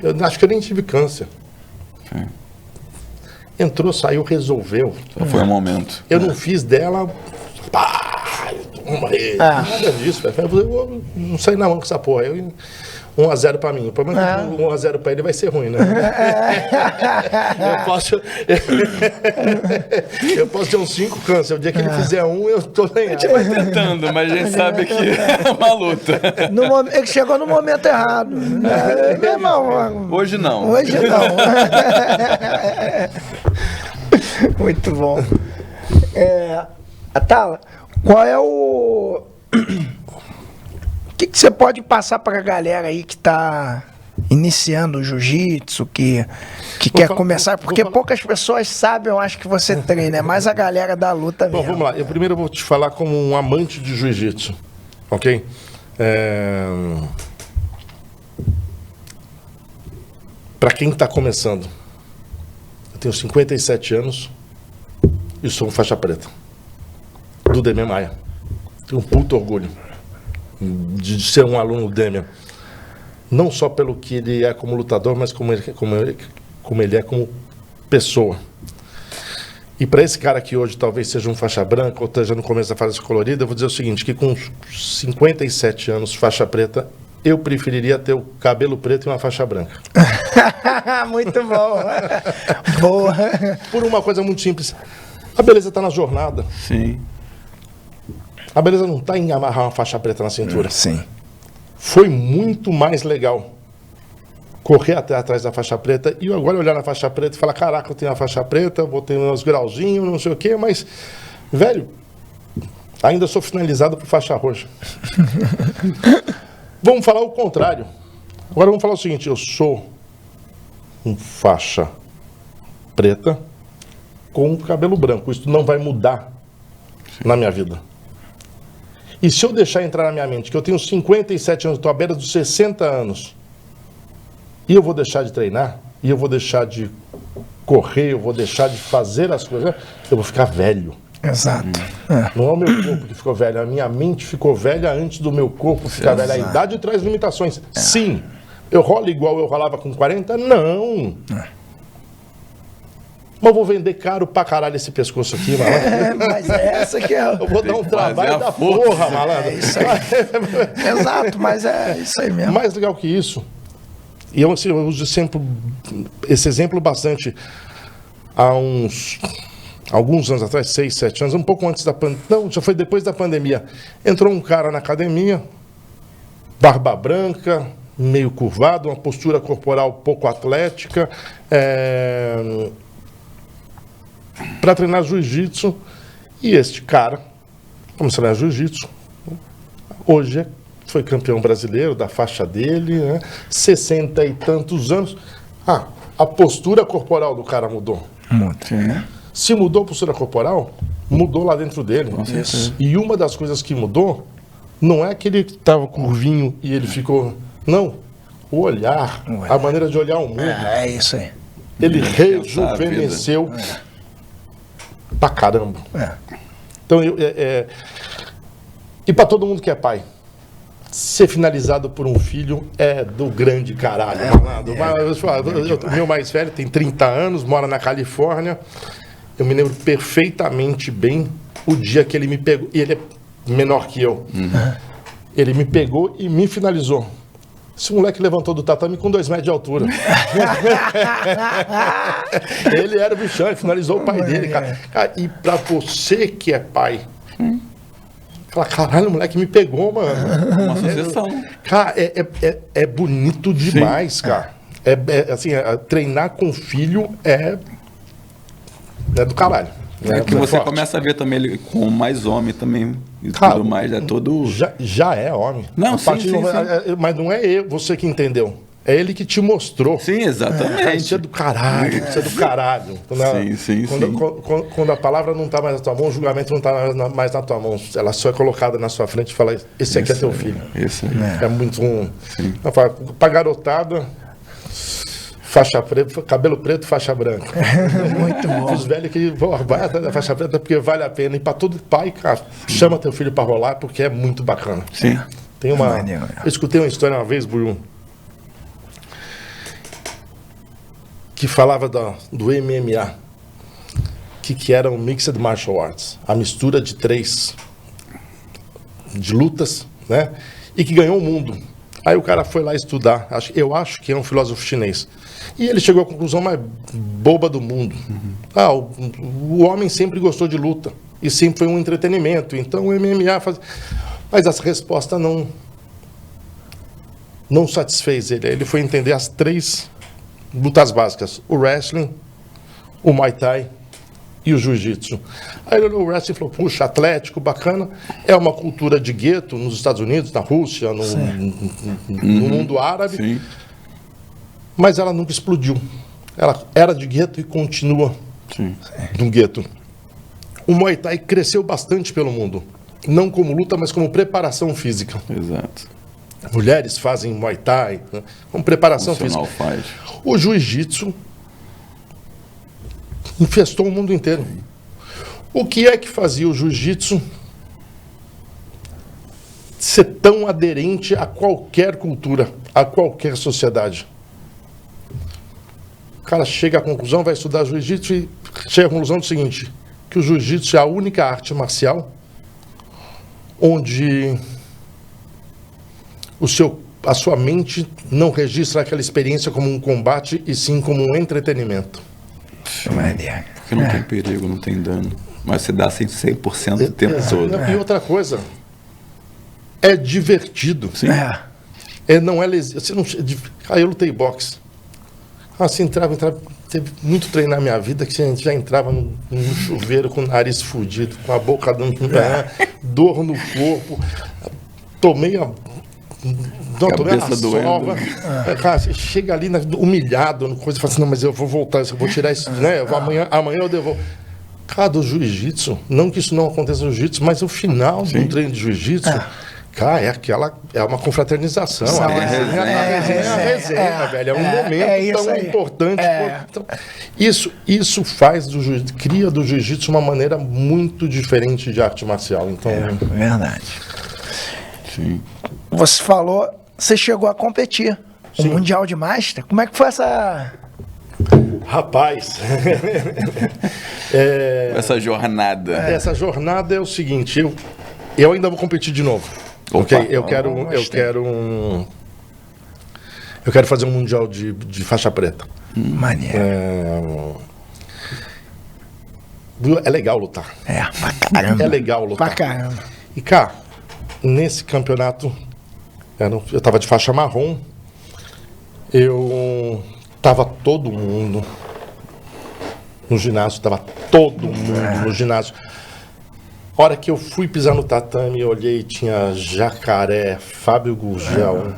eu acho que eu nem tive câncer. Sim. Entrou, saiu, resolveu. Só foi um momento. Eu não fiz dela. Pá, nada disso, velho. Eu não saí na mão com essa porra. 1-0 pra mim. O problema é que 1-0 pra ele vai ser ruim, né? Eu posso ter uns 5 câncer. O dia que ele fizer um, eu tô ganhando. A gente vai tentando, mas a gente sabe que é uma luta. Ele chegou no momento errado. Hoje não. Hoje não. Muito bom. Atala, qual é o que você pode passar para a galera aí que está iniciando o jiu-jitsu, que quer começar? Porque poucas pessoas sabem, eu acho, que você treina, é mais a galera da luta mesmo. Bom, vamos lá. Eu primeiro vou te falar como um amante de jiu-jitsu, ok? Para quem está começando, eu tenho 57 anos e sou um faixa preta do Demian Maia. Tenho um puto orgulho de ser um aluno do Demian. Não só pelo que ele é como lutador, mas como ele é como pessoa. E para esse cara que hoje talvez seja um faixa branca ou esteja no começo da fase colorida, eu vou dizer o seguinte, que com 57 anos, faixa preta, eu preferiria ter o cabelo preto e uma faixa branca. Muito bom. Boa. Por uma coisa muito simples. A beleza está na jornada. Sim. A beleza não está em amarrar uma faixa preta na cintura. Sim. Foi muito mais legal correr até atrás da faixa preta e agora olhar na faixa preta e falar, caraca, eu tenho a faixa preta, vou ter uns grauzinhos, não sei o quê, mas, velho, ainda sou finalizado por faixa roxa. Vamos falar o contrário. Agora vamos falar o seguinte, eu sou um faixa preta com cabelo branco. Isso não vai mudar na minha vida. E se eu deixar entrar na minha mente que eu tenho 57 anos, estou à beira dos 60 anos, e eu vou deixar de treinar, e eu vou deixar de correr, eu vou deixar de fazer as coisas, eu vou ficar velho. Exato. Não é o meu corpo que ficou velho, a minha mente ficou velha antes do meu corpo ficar velho. A idade traz limitações. Sim. Eu rolo igual eu rolava com 40? Não. Mas eu vou vender caro pra caralho esse pescoço aqui, malandro. Mas essa que é... Eu vou dar um trabalho da porra, malandro. É isso aí. Exato, mas é isso aí mesmo. Mais legal que isso, e eu uso esse exemplo bastante, há alguns anos atrás, 6, 7 anos, um pouco antes da pandemia, não, já foi depois da pandemia, entrou um cara na academia, barba branca, meio curvado, uma postura corporal pouco atlética, para treinar jiu-jitsu, e este cara começou a treinar jiu-jitsu, hoje foi campeão brasileiro da faixa dele, né? 60 e tantos anos. A postura corporal do cara mudou. Se mudou a postura corporal, mudou lá dentro dele. E uma das coisas que mudou, não é que ele estava curvinho e ele ficou... Não, o olhar, a maneira de olhar o mundo. É isso aí. Ele rejuvenesceu pra caramba. Então, e para todo mundo que é pai, ser finalizado por um filho é do grande caralho. Meu mais velho tem 30 anos, mora na Califórnia. Eu me lembro perfeitamente bem o dia que ele me pegou. E ele é menor que eu. Ele me pegou e me finalizou. Esse moleque levantou do tatame com 2 metros de altura. Ele era o bichão, ele finalizou o pai dele, cara. E pra você que é pai, fala, caralho, o moleque me pegou, mano. Uma sucessão. Cara, é bonito demais, cara. Assim, treinar com filho é do caralho. É que você começa a ver também ele com mais homem também e tudo mais, é todo... Já é homem. Não, sim. Mas não é você que entendeu. É ele que te mostrou. Sim, exatamente. Isso é do caralho, isso é do caralho. Sim. Quando a palavra não está mais na tua mão, o julgamento não está mais na tua mão. Ela só é colocada na sua frente e fala, esse aqui é teu filho. Isso aí. É muito... Pra garotada... Faixa preta, cabelo preto, faixa branca. Muito bom. Os velhos que vai atrás da faixa preta porque vale a pena. E para todo pai, cara, chama teu filho para rolar porque é muito bacana. Sim. Tem uma... Eu escutei uma história uma vez, Buiu, que falava do MMA, que era um Mixed Martial Arts, a mistura de 3 de lutas, né? E que ganhou o mundo. Aí o cara foi lá estudar, eu acho que é um filósofo chinês. E ele chegou à conclusão mais boba do mundo. O homem sempre gostou de luta. E sempre foi um entretenimento. Então o MMA faz... Mas essa resposta não satisfez ele. Ele foi entender as 3 lutas básicas. O wrestling, o Muay Thai e o Jiu-Jitsu. Aí ele olhou o wrestling e falou, puxa, atlético, bacana. É uma cultura de gueto nos Estados Unidos, na Rússia, no mundo árabe. Sim. Mas ela nunca explodiu. Ela era de gueto e continua no gueto. O Muay Thai cresceu bastante pelo mundo. Não como luta, mas como preparação física. Exato. Mulheres fazem Muay Thai, né, como preparação física. Faz. O Jiu-Jitsu infestou o mundo inteiro. O que é que fazia o Jiu-Jitsu ser tão aderente a qualquer cultura, a qualquer sociedade? O cara chega à conclusão, vai estudar Jiu-Jitsu e chega à conclusão do seguinte, que o Jiu-Jitsu é a única arte marcial onde a sua mente não registra aquela experiência como um combate e sim como um entretenimento. Porque não tem perigo, não tem dano. Mas você dá 100% o tempo todo. E outra coisa, é divertido. Sim. Não é lesivo. Eu lutei boxe. Assim, entrava, teve muito treino na minha vida que a gente já entrava no chuveiro com o nariz fudido, com a boca dando dor no corpo. Tomei a sova. Cara, você chega ali humilhado, coisa, e fala assim, não, mas eu vou voltar, eu vou tirar isso, né? Amanhã eu devolvo. Cara, do jiu-jitsu, não que isso não aconteça no jiu-jitsu, mas o final do treino de jiu-jitsu, cara, é uma confraternização. É a resenha, velho. É um momento tão importante. Então, isso faz cria do jiu-jitsu uma maneira muito diferente de arte marcial. Então, verdade. Sim. Você falou, você chegou a competir o Mundial de Master. Como é que foi essa... Rapaz, essa jornada. Essa jornada é o seguinte, eu ainda vou competir de novo. Okay? Eu quero fazer um mundial de faixa preta. Maneiro. É legal lutar. Pra caramba. É legal lutar. Pra caramba. E, cara, nesse campeonato, eu tava de faixa marrom, tava todo mundo no ginásio, no ginásio. A hora que eu fui pisar no tatame, eu olhei, tinha Jacaré, Fábio Gurgel,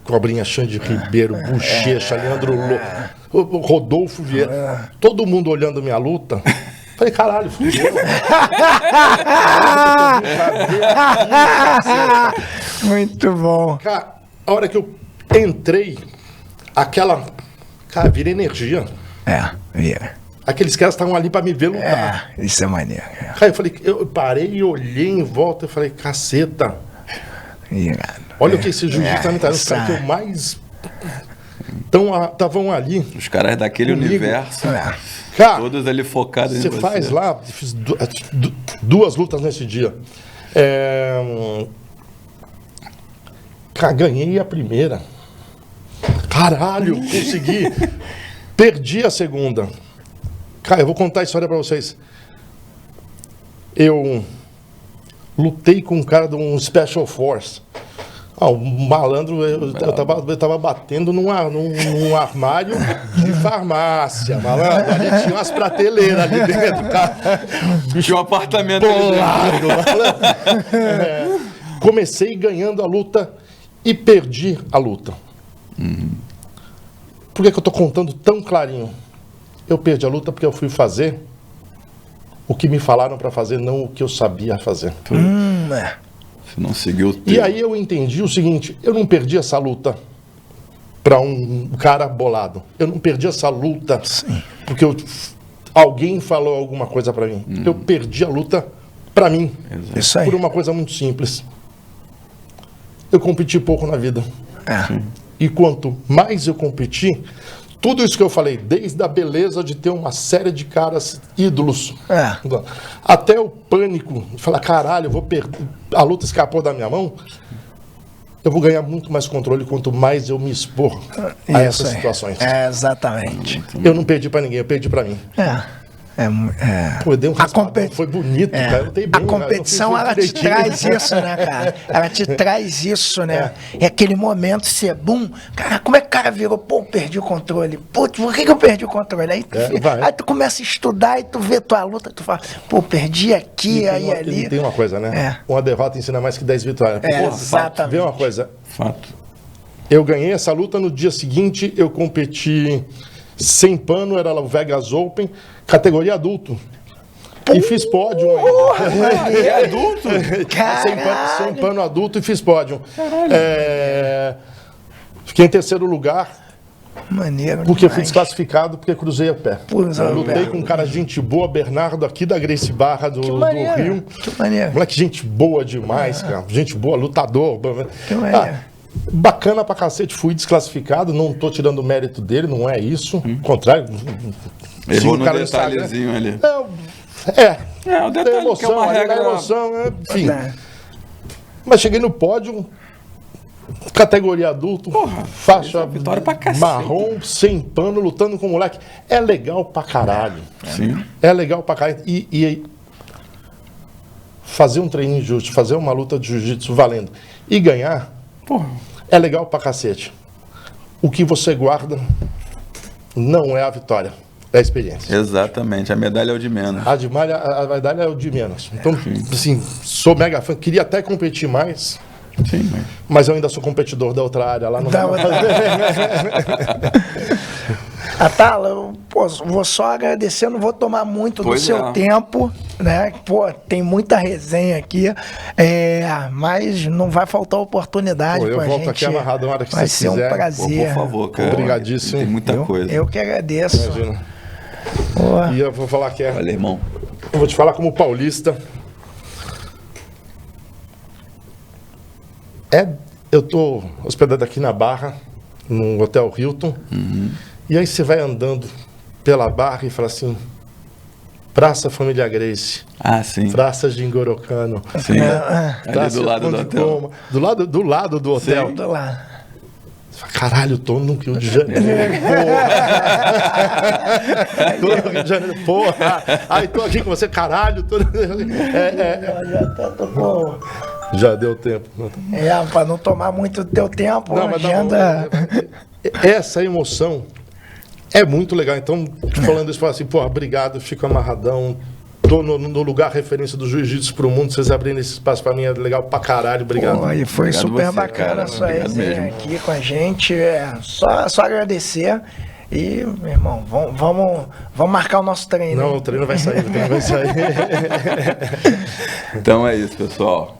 Cobrinha Xande Ribeiro, Bochecha, Leandro Lô, Rodolfo Vieira, todo mundo olhando minha luta. Falei, caralho, fudeu. Muito bom. Cara, a hora que eu entrei, cara, vira energia. Vira. Aqueles caras estavam ali pra me ver lutar. Isso é maneiro. Cara, eu parei e olhei em volta e falei, caceta. Irado. Olha o que esse jiu-jitsu tá me trazendo. Os caras que eu mais... Estavam ali. Os caras daquele comigo. Universo. Cara, todos ali focados em você. Você faz lá, fiz duas lutas nesse dia. Cara, ganhei a primeira. Caralho, consegui. Perdi a segunda. Cara, eu vou contar a história pra vocês. Eu lutei com um cara de um Special Force. Um malandro, eu tava batendo num armário de farmácia, malandro. Ali tinha umas prateleiras ali dentro, cara. Tinha um apartamento bolado, malandro. Comecei ganhando a luta e perdi a luta. Por que eu tô contando tão clarinho? Eu perdi a luta porque eu fui fazer o que me falaram para fazer, não o que eu sabia fazer. Você não seguiu o teu. E aí eu entendi o seguinte, eu não perdi essa luta para um cara bolado. Eu não perdi essa luta porque alguém falou alguma coisa para mim. Eu perdi a luta para mim. Isso aí. Por uma coisa muito simples. Eu competi pouco na vida. E quanto mais eu competi, tudo isso que eu falei, desde a beleza de ter uma série de caras ídolos, até o pânico, de falar, caralho, eu vou perder, a luta escapou da minha mão, eu vou ganhar muito mais controle quanto mais eu me expor a essas situações. Exatamente. Eu não perdi pra ninguém, eu perdi pra mim. Pô, eu dei um foi bonito, cara. Eu dei bem, a competição, ela te traz isso, né, cara? Ela te traz isso, né? É aquele momento, você, bum, cara, como é que o cara virou? Pô, perdi o controle. Putz, por que eu perdi o controle? Aí tu começa a estudar e tu vê tua luta, tu fala, pô, perdi aqui, aí ali. Tem uma coisa, né? Uma derrota ensina mais que 10 vitórias. Exatamente. Vê uma coisa. Fato. Eu ganhei essa luta, no dia seguinte eu competi sem pano, era o Vegas Open, categoria adulto. E fiz pódio ainda. É adulto? Sem pano adulto e fiz pódio. Fiquei em terceiro lugar. Maneiro. Porque fui desclassificado, porque cruzei a pé. Lutei com um cara, gente boa, Bernardo, aqui da Gracie Barra do Rio. Que maneiro. Moleque, gente boa demais, cara. Gente boa, lutador. Que maneiro. Bacana pra cacete, fui desclassificado, não tô tirando o mérito dele, não é isso. Ao contrário. Errou no detalhezinho ali. O detalhe tem emoção, que é uma regra. Emoção, enfim. Mas cheguei no pódio, categoria adulto, faixa vitória pra cacete. marrom, sem pano, lutando com o moleque. É legal pra caralho. Sim. É legal pra caralho. E fazer um treininho de jiu-jitsu, fazer uma luta de jiu-jitsu valendo e ganhar, é legal pra cacete. O que você guarda não é a vitória, é a experiência. Exatamente, a medalha é o de menos. A medalha é o de menos. Então, assim, sou mega fã, queria até competir mais. Sim, mas eu ainda sou competidor da outra área lá no Atala, eu vou só agradecer, não vou tomar muito do seu tempo, né? Pô, tem muita resenha aqui, mas não vai faltar oportunidade pra gente. Eu volto aqui amarrado na hora que você quiser. Vai ser um prazer. Por favor, cara. Obrigadíssimo. Tem muita coisa. Eu que agradeço. Imagina. E eu vou falar que Valeu, irmão. Eu vou te falar como paulista. Eu tô hospedado aqui na Barra, no Hotel Hilton. E aí você vai andando pela Barra e fala assim, Praça Família Gracie. Sim. Praça Jingorocano. Sim. Ali do lado do hotel. Do lado do hotel. Sim. Do lado. Caralho, tô no Rio de Janeiro. Tô no Rio de Janeiro, porra. Aí tô aqui com você, caralho. Já deu tempo. Pra não tomar muito do teu tempo, não, agenda... Essa emoção é muito legal. Então, falando isso, fala assim, porra, obrigado, fico amarradão. Tô no lugar referência do jiu-jitsu pro mundo. Vocês abrindo esse espaço pra mim é legal pra caralho. Obrigado. E foi obrigado super você, bacana cara. a sua resenha aqui com a gente. Só agradecer. E, meu irmão, vamos marcar o nosso treino. Não, o treino vai sair. Então é isso, pessoal.